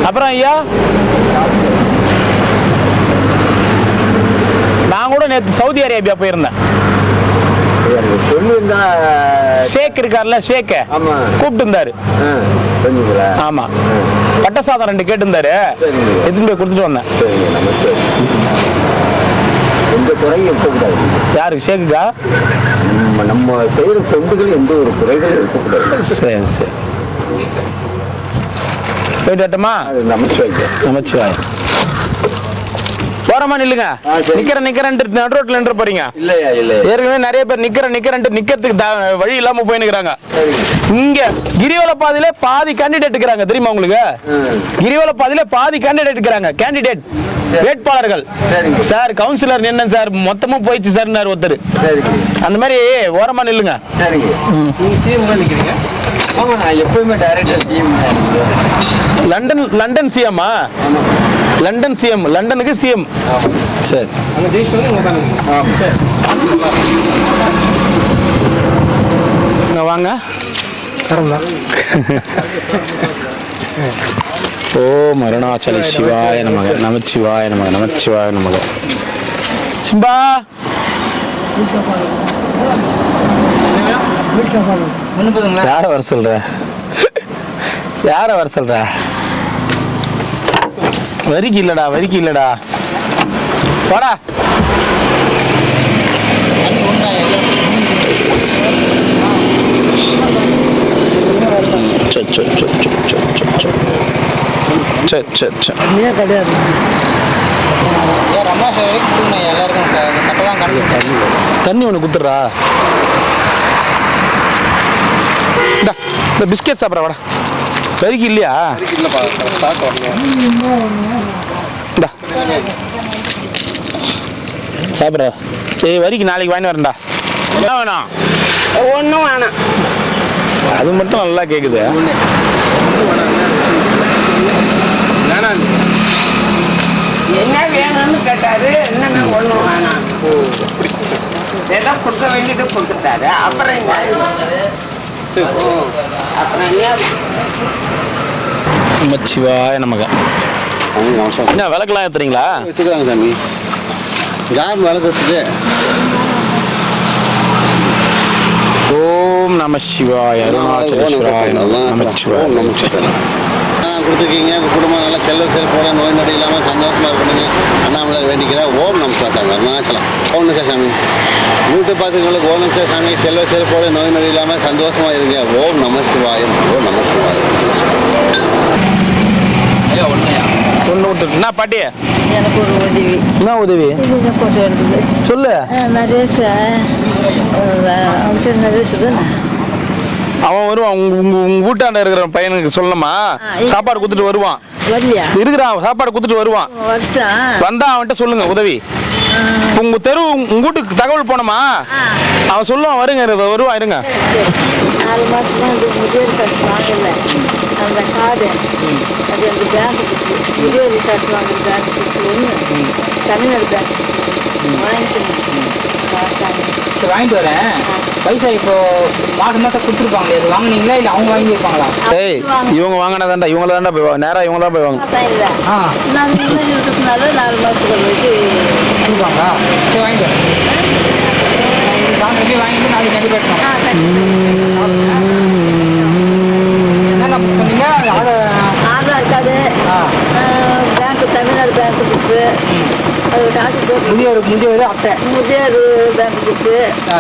Speaker 1: அப்புறம் ஐயா, நான் கூட நேற்று சவுதி அரேபியா போயிருந்தேன்.
Speaker 7: சொல்லியிருந்தா
Speaker 1: ஷேக் இருக்கார்ல, ஷேக் கூப்பிட்டு இருந்தாரு. ஆமா, பட்ட சாதம் 2 கேட்டு இருந்தாரு. எதுவும் போய் கொடுத்துட்டு வந்தேன்.
Speaker 7: எந்த குறையும் இருக்கக்கூடாது.
Speaker 1: யாருக்கு? ஷேக்குக்கா?
Speaker 7: நம்ம செய்யற தொண்டுகள் எந்த ஒரு குறைகளும் இருக்கக்கூடாது.
Speaker 1: சரி சரி, போயிட்டு வரட்டுமா? நமச்சிவாய். ஓரமா நில்லுங்க. நிக்கிறேன் நடு ரோட்ல நின்று போறீங்க.
Speaker 7: இல்லையா? இல்லை,
Speaker 1: ஏற்கனவே நிறைய பேர் நிக்கிறதுக்கு வழி இல்லாம போயினுக்கிறாங்க. இங்க கிரிவல பாதையில பாதி கேண்டிடேட் இருக்கிறாங்க, தெரியுமா உங்களுக்கு? கிரிவல பாதையில பாதி கேண்டிடேட் இருக்கிறாங்க. கேண்டிடேட் வேட்பாளர்கள். சார் கவுன்சிலர் என்ன சார் மொத்தமும் போயிடுச்சு சார் ஒருத்தர். அந்த மாதிரி ஓரமா நில்லுங்க.
Speaker 7: நான் எப்பவுமே டைரக்டா சிஎம்.
Speaker 1: லண்டன் சிஎம்மா? லண்டன் சிஎம், லண்டனுக்கு சிஎம். சரி. வாங்க. ஓம் அருணாச்சல சிவாய நமக நமச்சிவாய நமக நமச்சிவாய நமக. சிம்பா யார வர சொல்ற? யார வர சொல்ற? வரிக்கு இல்லடா, வரிக்கு இல்லடா. போடா.
Speaker 2: அப்படிதான் கிடையாது.
Speaker 1: தண்ணி ஒன்று குத்துறா. இந்த பிஸ்கெட் சாப்பிட்ற வாடா. வரிக்கு இல்லையா? இந்தா சாப்பிட்றா. ஏய் வரிக்கு நாளைக்கு வாங்கி வரேன்டா. என்ன வேணாம்?
Speaker 2: ஒன்றும் வேணாம்.
Speaker 1: அது மட்டும் நல்லா கேட்குது.
Speaker 2: என்ன வேணும்னு கேட்டாரு. என்னென்ன ஒன்றும் வேணாம். ஏதோ கொடுக்க வேண்டியது கொடுத்துட்டாரு. அப்புறம் அப்புறம்
Speaker 1: நமச்சிவாய நமக. என்ன விளக்கெல்லாம் ஏற்றுறீங்களா?
Speaker 4: வச்சுக்கிறாங்க சாமி. யார் விளக்கு வச்சுட்டு
Speaker 1: ஓம் நம சிவாய அருணாச்சலேஸ்வராய நமச்சிவாய.
Speaker 4: கொடுத்துருக்கீங்க. குடும்பம் நல்லா செல்வ நோய் நொடி இல்லாமல் சந்தோஷமாக இருக்கணுங்க. அண்ணாமலை வேண்டிக்கிறேன். ஓம் நம சிவாய அருணாச்சலம். ஓம் நம சாமி. வீட்டு பார்த்துங்களுக்கு ஓம் நம சாமி. செல்வ செல்வோட நோய் நொடி இல்லாமல் சந்தோஷமாக இருங்க. ஓம் நம சிவாயம். ஓம் நம சிவாயம்.
Speaker 1: ஒன்று விட்டு என்ன பாட்டி?
Speaker 2: எனக்கு ஒரு உதவி.
Speaker 1: என்ன உதவி?
Speaker 2: போட்டோ எடுக்குது.
Speaker 1: சொல்லு.
Speaker 2: நரேஷ் அவன் பேர் நரேஷ் தானே?
Speaker 1: அவன் வருவான். உங்க வீட்டாண்ட இருக்கிற பையனுக்கு சொல்லணுமா? சாப்பாடு கொடுத்துட்டு வருவான்.
Speaker 2: வரலையா?
Speaker 1: இருக்கிறான். சாப்பாடு கொடுத்துட்டு வருவான்.
Speaker 2: வரட்டான்.
Speaker 1: வந்தா அவன்கிட்ட சொல்லுங்க உதவி. உங்க தெரு உங்க வீட்டுக்கு தகவல் போனோமா? அவன் சொல்லுவான். வருவான். இருங்க.
Speaker 2: 4 மாசமா அந்த முதியோர் காசு வாங்கல. அந்த கார்டு அது அந்த பேங்க்கு முதியோர் காசு வாங்குற பேங்க்கு ஒன்று தமிழ்நாடு பேங்க் வாங்கிக்கணும்.
Speaker 8: வாங்கிட்டு வரேன். பைசா இப்போ மாதம் கொடுத்துருப்பாங்களே, அது வாங்கினீங்களா இல்லை அவங்க வாங்கி வைப்பாங்களா?
Speaker 1: ஏய் இவங்க வாங்கினாதான்டா. இவங்கள தான்டா போய் நேராக இவங்கள தான் போய் வாங்க.
Speaker 2: இல்லை நான் இருக்கிறதுனால 4 மாதத்துக்கு வரைக்கும்
Speaker 8: கொடுப்பாங்களா? சரி வாங்கிட்டு வரேன். வாங்கிட்டு நாளைக்கு கண்டிப்பாக என்னென்ன புக் பண்ணீங்க?
Speaker 2: ஆதார் கார்டு, பேங்க்கு தமிழ்நாடு பேங்க்கு புக்கு, அது டாக்டர்
Speaker 8: முதியோர் அட்டை,
Speaker 2: முதியோர் பேங்க் புக்கு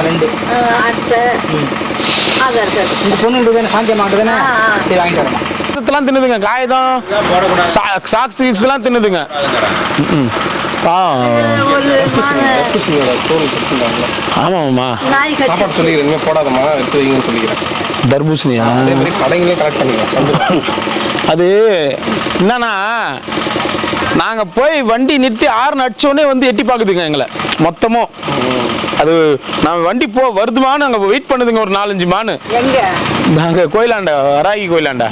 Speaker 8: 2
Speaker 2: அட்டை, ஆதார் கார்டு.
Speaker 8: இந்த பொண்ணு தானே சாந்தியமாட்டு தானே? சரி வாங்கிட்டு வரேன்.
Speaker 1: இதெல்லாம் தின்னுதுங்க. காகிதம் சாக்ஸ் எல்லாம் தின்னுதுங்க. ஆமாம்மா
Speaker 2: நாய் கட்சி
Speaker 3: சொல்லிக்கிறேன். போடாதம்மா எடுத்து வைங்கன்னு சொல்லிக்கிறேன்.
Speaker 1: தர்பூசணியா?
Speaker 3: அதே மாதிரி கடைங்களே கலெக்ட் பண்ணிக்கலாம்.
Speaker 1: அது என்னன்னா நாங்கள் போய் வண்டி நிறுத்தி ஆறுன்னு அடிச்சோடனே வந்து எட்டி பார்க்குதுங்க எங்களை மொத்தமும். அது நான் வண்டி வருதுமான்னு அங்கே வெயிட் பண்ணுதுங்க. ஒரு 4-5 மானு.
Speaker 2: எங்க?
Speaker 1: நாங்கள் கோயிலாண்டா, வராகி கோயிலாண்டா.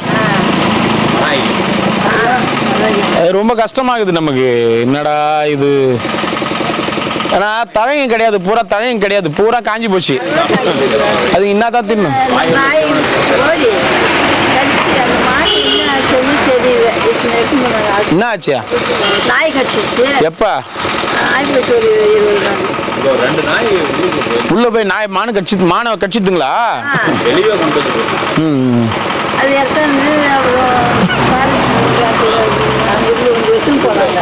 Speaker 1: ரொம்ப கஷ்டமாகுது நமக்கு. என்னடா இது? ஏன்னா தழையும் கிடையாது. பூரா தழையும் கிடையாது. பூரா காஞ்சி போச்சு. அது என்னதான் தின்னும்.
Speaker 2: நாய் ஓடி கடிச்சு அந்த மாடு என்ன சொல்லி தெரியல.
Speaker 1: என்ன ஆச்சியா?
Speaker 2: நாய் கடிச்சிச்சு.
Speaker 1: எப்ப?
Speaker 2: ஆயிரத்தி ஒரு 20 நாள்.
Speaker 1: உள்ள போய் நாய் மானை கடிச்சிட்டுங்களா?
Speaker 3: வெளியே கொண்டு வந்து
Speaker 2: அது எடுத்தாந்து அப்புறம் எடுத்துன்னு போனாங்க.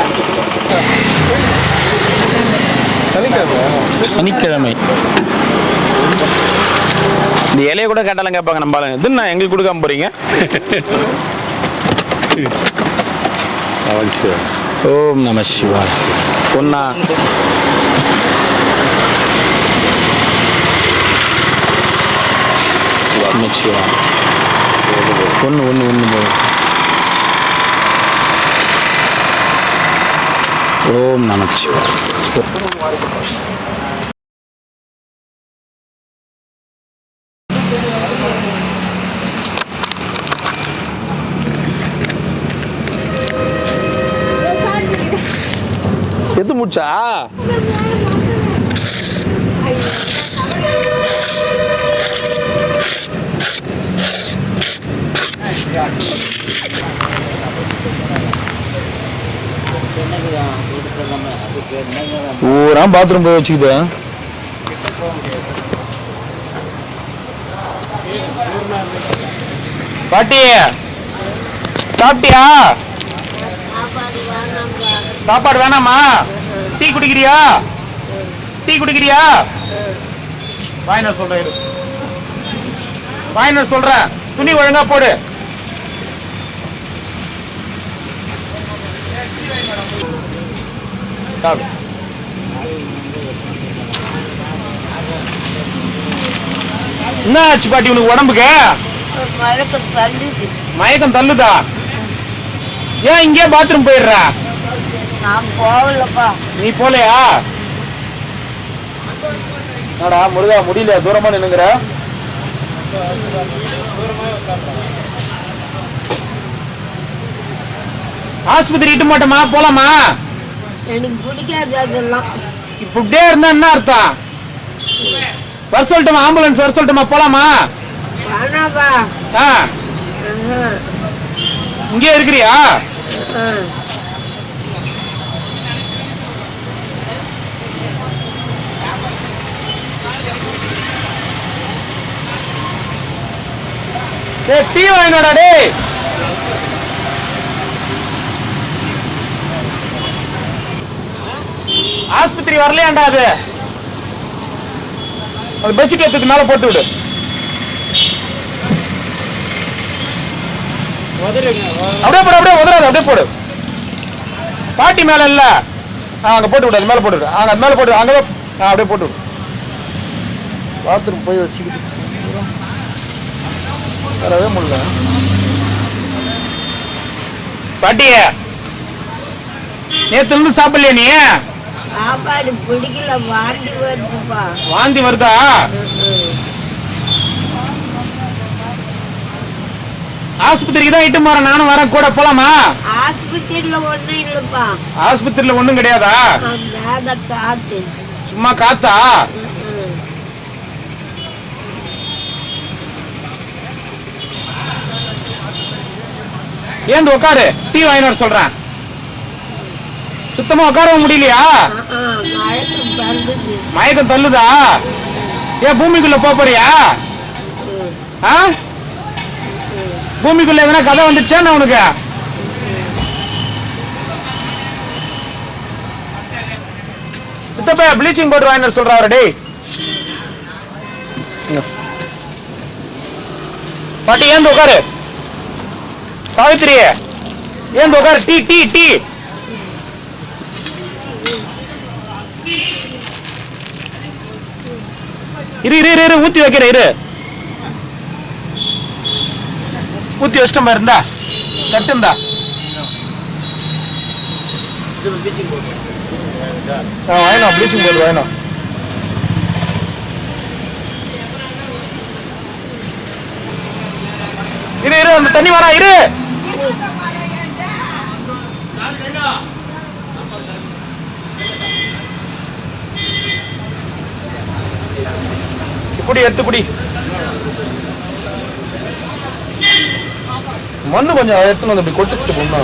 Speaker 1: சனிக்கிழமை இந்த இலைய கூட கேட்டாலும் கேட்பாங்க நம்ம ஆளுங்க. இது நான் எங்களுக்கு கொடுக்காம போறீங்க? ஓம் நம சிவாய. பொண்ணா நமச்சிவாய. ஒன்று போதும். ஓம் நமச்சிவாய. எது முடிச்சா? ஊரா பாத்ரூம் போய் வச்சுக்குது. பாட்டி சாப்பிட்டியா? சாப்பாடு வேணாமா? டீ குடிக்கிறியா? வாங்கின சொல்றேன். வாங்கிட்டு வர சொல்றேன். துணி ஒழுங்கா போடு. என்ன ஆச்சு பாட்டி உனக்கு உடம்புக்கு? மயக்கம் தள்ளுதா? ஏன் இங்கே பாத்ரூம் போயிடுற?
Speaker 2: நான் போகலப்பா.
Speaker 1: நீ போலையா? என்னடா முருகா முடியல, தூரமா நின்னுங்கிற. ஆஸ்பத்திரி இட்டு மாட்டோமா? போலாமா?
Speaker 2: எனக்கு பிடிக்காது அதெல்லாம்.
Speaker 1: இப்படியே இருந்தா என்ன அர்த்தம்? வர சொல்லட்டுமா? ஆம்புலன்ஸ் வர சொல்லட்டுமா? போலாமா?
Speaker 2: வேணாப்பா.
Speaker 1: இங்கே இருக்கிறியா? டீ வாங்கினோடா டேய். ஆஸ்பத்திரி வரலையாண்டா? அது பெட்ஷீட் எடுத்து மேல போட்டு விடு. அப்படியே போடு, அப்படியே உதறாது, அப்படியே போடு. பாட்டி மேல இல்ல, அங்க போட்டு விடு, அது மேல போட்டு விடு. அங்க மேல போட்டு, அங்க அப்படியே போட்டு விடு. பாத்ரூம் போய் வச்சுக்கிட்டு வரவே முடியல. பாட்டிய நேத்துல இருந்து சாப்பிடலையா நீ?
Speaker 2: சாப்பாடு பிடிக்கல, வாந்தி வருதுப்பா.
Speaker 1: வாந்தி வருதா? ஆஸ்பத்திரிக்கு தான் இட்டு போறேன், நானும் வரேன் கூட. போலாமா?
Speaker 2: ஆஸ்பத்திரியில ஒண்ணும் இல்லப்பா.
Speaker 1: ஆஸ்பத்திரியில ஒண்ணும் கிடையாதா?
Speaker 2: மேல காத்து.
Speaker 1: சும்மா காத்தா? ஏந்து உட்காரு, டீ வாங்கிட்டு வர சொல்றேன். சுத்தமா உட்காரவும் முடியலையா? மயக்கம் தள்ளுதா? ஏன் பூமிக்குள்ள போறியா? பூமிக்குள்ள எதனா கதை வந்துச்சா உனக்கு? சித்தப்பா ப்ளீச்சிங் பவுடர் வாங்கிட்டு சொல்றாரு. டேய் பாட்டி ஏந்து உட்காரு. சாவித்திரி ஏந்து உட்காரு. Tea tea tea. இரு இரு இரு, ஊத்தி வைக்கிற இரு. ஊத்தி வச்சிட்டோம் பாரு. இருந்தா தட்டுந்தா வாங்கினோம். ப்ளீச்சிங் பவுடர் வாங்கினோம். இரு இரு, அந்த தண்ணி வரா. இரு குடி, எடுத்து குடி. மண்ணு கொஞ்சம் எடுத்துன்னு வந்து அப்படி கொட்டுச்சுட்டு போனா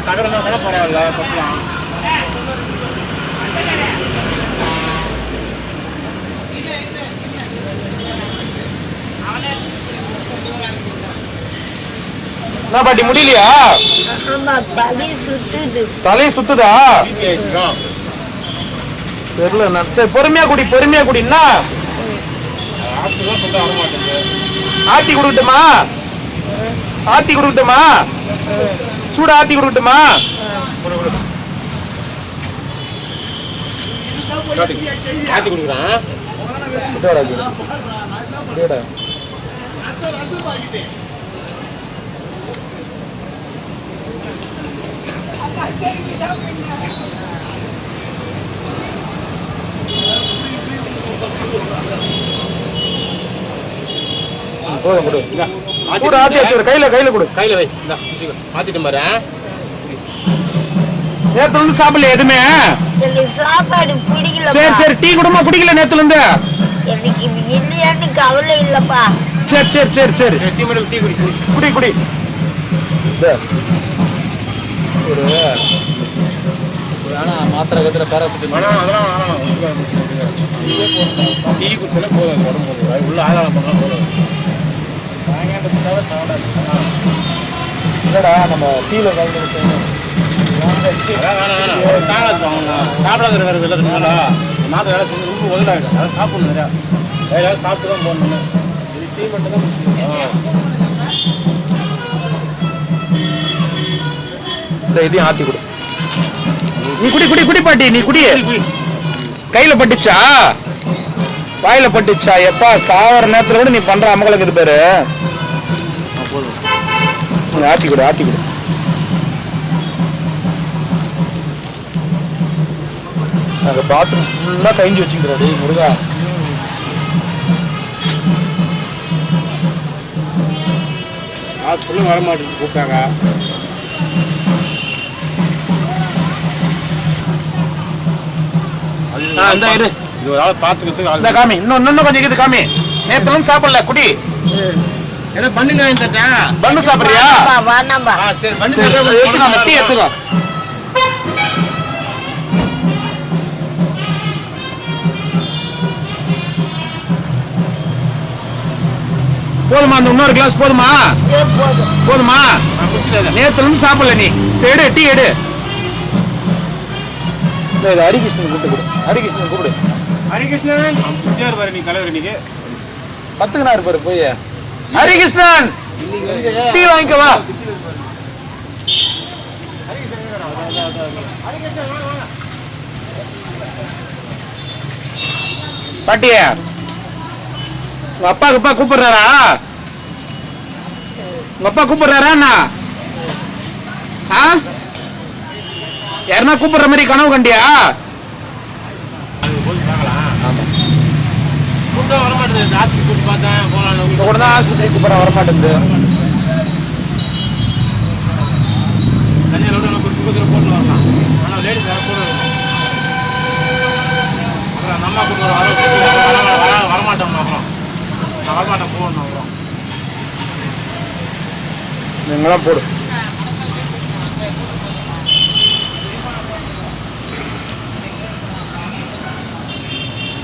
Speaker 3: பரவாயில்ல, கொட்டலாம்.
Speaker 1: என்ன பாட்டி முடியலையா? தலையை சுத்துதா? தெரியல. சரி பொறுமையா குடி, பொறுமையா குடி. என்ன ஆத்தி கொடுக்கட்டுமா? ஆத்தி கொடுக்கட்டுமா? சூட ஆத்தி கொடுக்கட்டுமா?
Speaker 3: ஆத்தி கொடுக்குறான்.
Speaker 1: கையில கையில கொடு.
Speaker 3: கையில வை. மாத்திட்டு பாரு.
Speaker 1: நேத்துல இருந்து சாப்பிடல எதுவுமே?
Speaker 2: சாப்பாடு பிடிக்கல.
Speaker 1: சரி சரி, டீ குடுமா? குடிக்கல நேத்துல இருந்து?
Speaker 2: எனக்கு இல்லையான்னு கவலை இல்லப்பா.
Speaker 1: சரி சரி சரி சரி,
Speaker 3: டீ மட்டும் டீ குடி
Speaker 1: குடி குடி. ஒரு
Speaker 6: மாத்திரை கத்துல பேராசிட்டமால்
Speaker 3: டீ குடிச்சாலே போதும், உடம்பு உள்ள ஆதாரம் பண்ணலாம் போதும்.
Speaker 1: இல்லடா, நம்ம டீல கலந்து சாப்பிடாத இருக்கிறது இல்லை தெரியுங்களா? மாதம் வேலை செஞ்சு ரொம்ப உதவிடாயிடும். அதான் சாப்பிடணும் நிறையா. வேலை சாப்பிட்டு தான் போகணும். இது டீ மட்டும் தான் இந்த இதையும் ஆற்றி கொடு. நீ குடி குடி குடி பாட்டி, நீ குடி. கையில பட்டுச்சா வாயில பட்டுச்சா? எப்பா சாவர நேரத்துல கூட நீ பண்ற அமங்களுக்கு இது பேரு. ஆத்தி கொடு ஆத்தி கொடு. நாங்க பாத்ரூம் ஃபுல்லா கைஞ்சி வச்சுக்கிறாரு முருகா. ஹாஸ்பிட்டலும் வர மாட்டேங்குது கூப்பிட்டாங்க. இது ஒரு ஆள் பார்த்துக்கிறதுக்கு காமி. இன்னும் கொஞ்சம் இருக்குது காமி. நேற்று சாப்பிடல குடி. ஏதோ பண்ணுங்க பண்ணு சாப்பிடுறியா? சரி பண்ணு எடுத்துக்கோ. டீ எடுத்துக்கோ. போதுமா? அந்த இன்னொரு கிளாஸ் போதுமா? போதுமா? நேத்துல இருந்து சாப்பிடல நீ. எடு டீ எடு. ஹரிகிருஷ்ணன் கூப்பிட்டு கொடு. ஹரிகிருஷ்ணன் கூப்பிடு. ஹரிகிருஷ்ணன் பிஸியார் பாரு. நீ கலவர் இன்னைக்கு 10க்கு நாள் பாரு போய். ஹரிகிருஷ்ணன் டீ வாங்கிக்க வா. பாட்டிய உங்க அப்பா கூப்பிடுறாரா? உங்க அப்பா கூப்பிடுறாரா அண்ணா? யாருன்னா கூப்பிடுற மாதிரி கனவு கண்டியா? ஆஸ்பத்திரி கூப்பிட வரமாட்டேங்குது. நீங்களாம் போடு.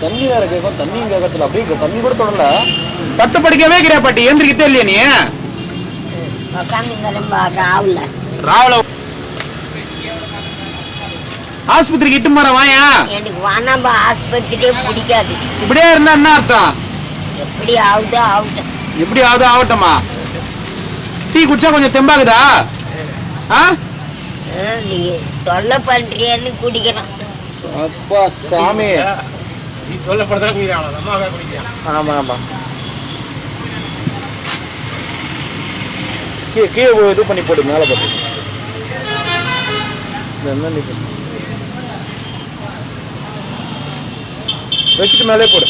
Speaker 1: தண்ணி வேற கேட்கும். தண்ணியும் கேட்கறதுல அப்படியே தண்ணி கூட தொடல. பட்டு படிக்கவே இருக்கிற பாட்டி. எந்திரிக்கிட்டே இல்லையா நீ? ராவுல ஆஸ்பத்திரிக்கு இட்டு மாற வாயா.
Speaker 2: எனக்கு வானாம்பா ஆஸ்பத்திரியே பிடிக்காது.
Speaker 1: இப்படியே இருந்தா என்ன அர்த்தம்?
Speaker 2: எப்படி ஆகுதோ ஆகட்டும்.
Speaker 1: எப்படி ஆகுதோ ஆகட்டுமா? டீ குடிச்சா கொஞ்சம் தெம்பாகுதா?
Speaker 2: நீ தொல்லை பண்றியன்னு குடிக்கிறேன்.
Speaker 1: அப்பா சாமி நீ சொல்லப்படுறதா குடிக்கிறான். ஆமா ஆமா. கீழே இது பண்ணி போடு. மேலே போட்டு வச்சுட்டு மேலே போடு.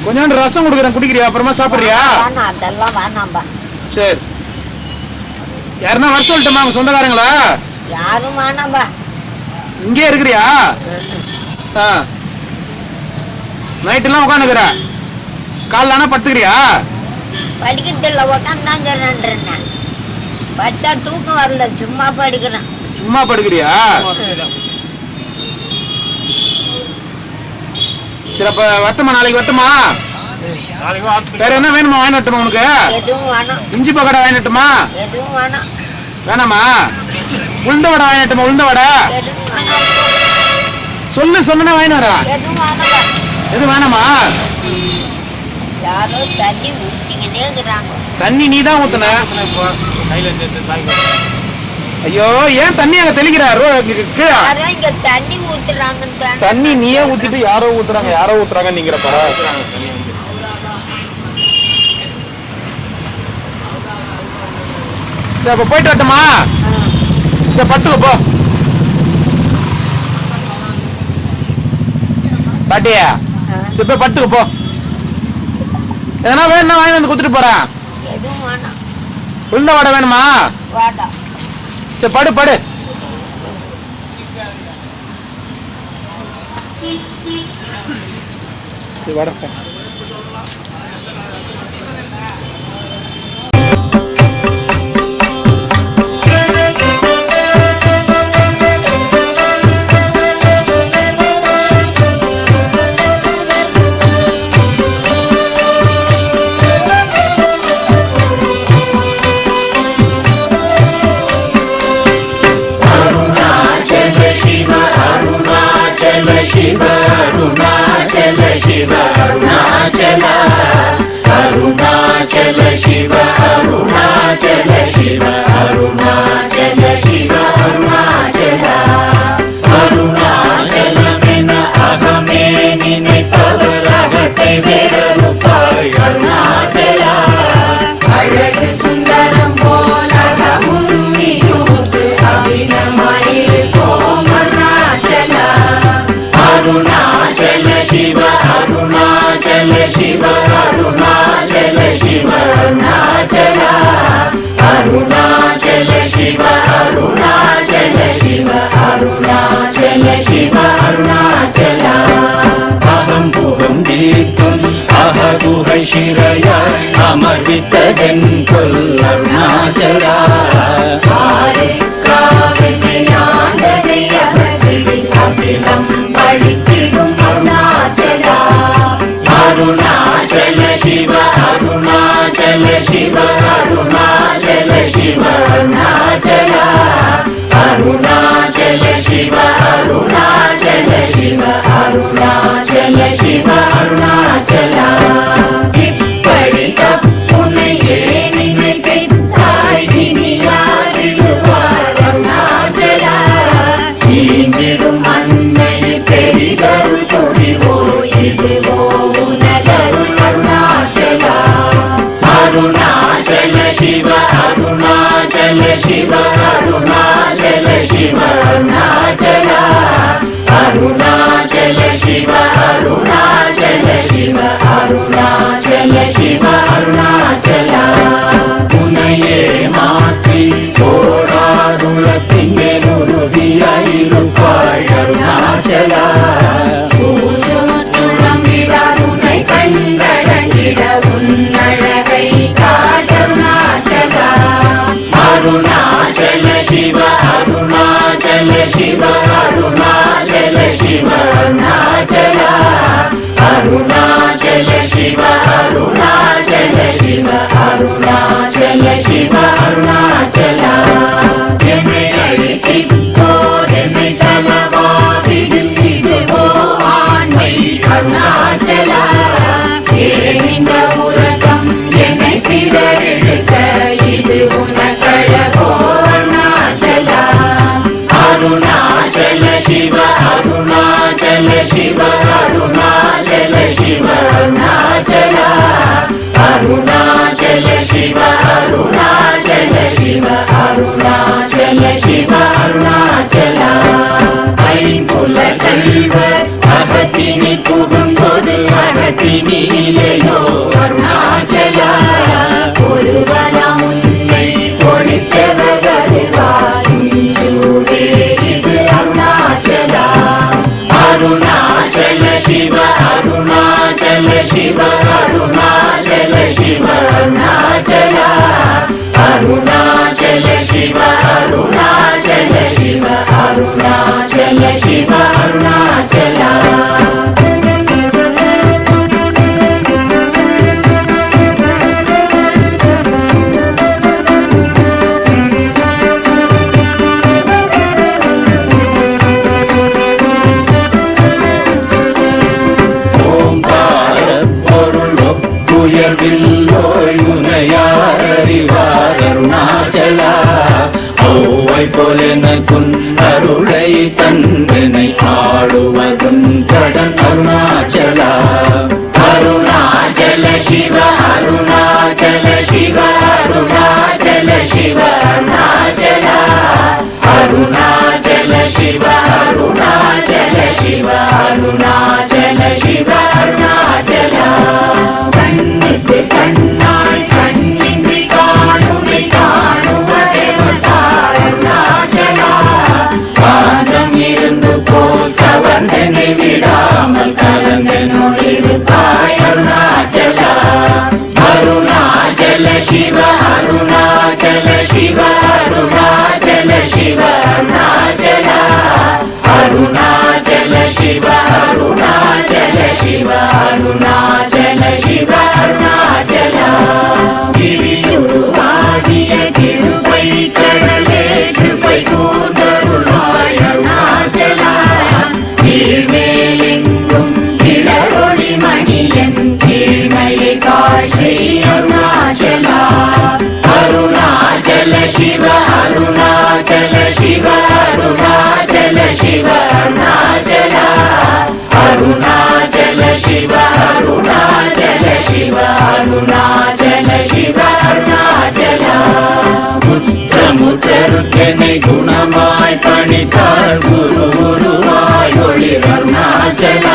Speaker 1: கொஞ்சோண்டு ரசம் கொடுக்குறேன் குடிக்கிறியா? அப்புறமா சாப்பிடுறியா?
Speaker 2: அதெல்லாம் வேணாம்பா.
Speaker 1: சரி யாருன்னா வர சொல்லட்டுமா? அவங்க சொந்தக்காரங்களா?
Speaker 2: யாரும் வேணாம்பா.
Speaker 1: இங்கே இருக்கிறியா? நைட்டெல்லாம் உட்காந்துக்கிற. காலைல ஆனா படுத்துக்கிறியா?
Speaker 2: படிக்கிறதில்ல உட்காந்தாங்க. பட்டா தூக்கம் வரல. சும்மா படிக்கிறேன்.
Speaker 1: சும்மா படுக்கிறியா? சரி அப்ப வட்டமா? நாளைக்கு வட்டமா? வேற என்ன வேணுமா? வாங்கி நட்டுமா உனக்கு?
Speaker 2: எதுவும் வேணாம்.
Speaker 1: இஞ்சி பக்கடை வாங்கி நட்டுமா?
Speaker 2: எதுவும் வேணாம்.
Speaker 1: வேணாமா? உளுந்த வடை வாங்கி நட்டுமா? உளுந்த வடை சொல்லு. சொன்னா வாங்கி வரா. எது வேணாமா?
Speaker 2: யாரோ தண்ணி ஊத்திக்கிட்டே இருக்கிறாங்க.
Speaker 1: தண்ணி நீ தான் ஊத்துன. ஐயோ ஏன் தண்ணி அங்க தெளிக்கிற?
Speaker 2: இங்க தண்ணி ஊத்துறாங்க.
Speaker 1: தண்ணி நீயே ஊத்திட்டு யாரோ ஊத்துறாங்க நீங்கிறப்ப. சரி அப்ப போயிட்டு வரட்டுமா? சரி பட்டுக்க போ. பாட்டியா சரி போய் பட்டுக்க போ. எதனா வேணும்னா வாங்கி வந்து குடுத்துட்டு போறேன். உளுந்த வடை வேணுமா? சரி படு படு. வடை
Speaker 9: அருணாச்சல அருணாச்சல சிவ அருணாச்சல சிவ அருணாச்சல சிவ அருணாச்சல அருணாச்சலமென அகமே நினைப்பவர் அகத்தை வேறறுப்பாய் அருணாச்சலா அழகு சுந்தரம் போலகமும் நீயுற்று அபிநமாயிருப்போம் அருணாச்சலா அருணாச்சல சிவ அருணாச்சல சிவ அருணாச்சல சிவ அருணாச்சலா அருணாச்சல சிவ அருணாச்சல சிவ அருணாச்சல சிவ அருணாச்சலா அகம் புகம் தீர்த்தும் அககுகை சிறையாய் அமர்வித்ததென் கொல் அருணாச்சலா ஆறு காவினை ஆண்டதை அகற்றிடில் அகிலம் பழித்திடும் அருணாச்சலா அருணாச்சல சிவ அருணாச்சல சிவ அருணாச்சல சிவ அருணாச்சலா அருணாச்சல சிவ அருணாச்சல சிவ அருணாச்சல சிவ அருணாச்சலா இப்படி தப்புனையே நினைத்தாய் இனி யாரிடுவார் அருணாச்சலா ஈந்திடும் அன்னை பெரிதருள் புரிவோ இதுவோ உனதருள் அருணாச்சலா அருணாச்சல சிவ அருணாச்சல சிவ அருணாச்சல சிவ அருணாச்சலா அருணாச்சல சிவ அருணாச்சல சிவ அருணாச்சல சிவ அருணாச்சலா உன்னையே மாற்றி ஓடாதுலத்தின் மேல் உறுதியாயிருப்பாய் அருணாச்சலா உன்னை கண்டடங்கிட உன்னழகை காட்டருணாச்சலா அருணாச்சல சிவ அருணாச்சல சிவ அருணாச்சல சிவ அருணாச்சலா அருணாச்சல சிவ அருணாச்சல சிவ அருணாச்சல சிவ அருணாச்சலா என்னை அழித்திப்போர் என்னை தலவாவிடில் இதுவோ ஆண்மை அருணாச்சலா ஏன் இந்த உலகம் என்னை பிறரெடுக்க இது உனக்கழகோ அருணாச்சலா அருணாச்சல சிவ அருணாச்சல சிவ அருணாச்சல சிவ அருணாச்சலா அருணாச்சல சிவ அருணாச்சல சிவ அருணாச்சல சிவ அருணாச்சலா ஐம்புல கல்வர் அகத்தினி புகும்போது அகத்தினி இலையோ அருணாச்சலா ஒருவரா உன்னை ஒழித்தவர் வருவார் சூரே இது அருணாச்சலா அருணாச்சல சிவ அருணாச்சல சிவ அருணாச்சல சிவ அருணாச்சலா அருணாச்சல சிவ அருணாச்சல சிவ அருணாச்சல சிவ அருணாச்சலா உயர்வில்லோய் உனையார் அறிவார் அருணாச்சலா ஔவை போலெனக்குன் அருளை தந்தனை ஆடுவதும் கடன் அருணாச்சலா அருணாச்சல சிவ அருணாச்சல சிவ அருணாச்சல சிவ அருணாச்சலா அருணாச்சல சிவ அருணாச்சல சிவ அருணாச்சல சிவ அருணாச்சலா கண்ணிற்கு கண்ணாய் கண்ணின்றி காணுமை காணுவதெவதார் அருணாச்சலா காந்தம் இருந்து போல் கவர்ந்தனை விடாமல் கலந்தனோடிருப்பாய் அருணாச்சலா அருணாச்சல சிவ அருணாச்சல சிவ அருணாச்சல சிவ அருணாச்சலா அருணாச்சல சிவ அருணா அருணாச்சல சிவ அருணாச்சல முற்றமுற்றருக்கெனை குணமாய் பணித்தாள் குரு குருவாய் ஒளிர் அருணாச்சல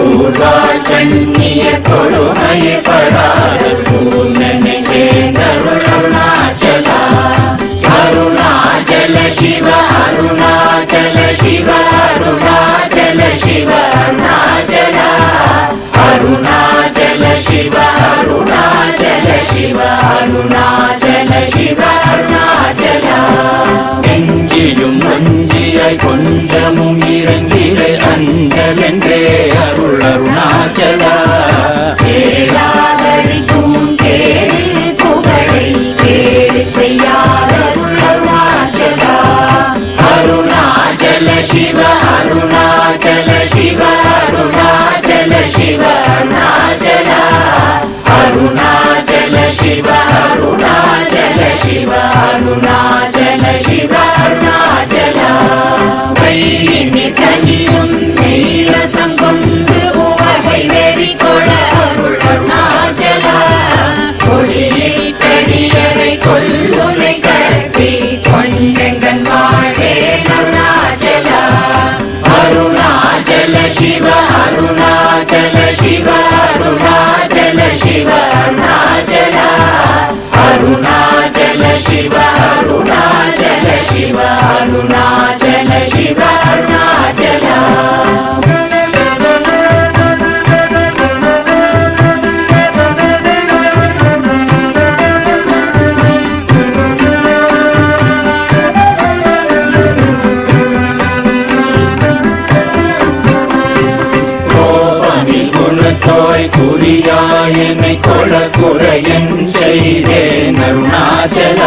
Speaker 9: ஊர்வாழ் கண்ணிய கொடுமையை படாத பூர்ணனை சேர்ந்தருள் அருணாச்சல அருணாச்சல சிவ அருணாச்சல சிவ அருணாச்சல சிவ அருணாச்சல அருணாச்சல சிவ அருணாச்சல சிவ அருணாச்சல சிவ அருணாச்சல நெஞ்சியும் மஞ்சியாய் கொஞ்சமும் இறங்கிலே அஞ்சலென்றே அருள் அருணாச்சல கேளாதரிக்கும் கேடு புகழை கேடு செய்யாத அருணாச்சல அருணாச்சல சிவ அருணாச்சல சிவ அருணாச்சல சிவ அருணாச்சல அருணாச்சல சிவ அருணாச்சல சிவ அருணாச்சல சிவ அருணாச்சல கையினி தனியும் நீரசம் கொண்டு உவகை வெறி கொள அருள் அருணாச்சல கொடியில் செடியரை கொல்லுரை கட்டி கொண்டெங்கன் வாழே அருணாச்சல அருணாச்சல சிவ அருணாச்சல சிவ அருணாச்சல சிவ அருணாச்சல அருணாச்சல சிவ அருணாச்சல சிவ அருணாச்சல சிவ அருணாச்சல கோபமில் குணத்தோய் குறியாய் என்னை கொள குறையன் செய்தேன் அருணாச்சல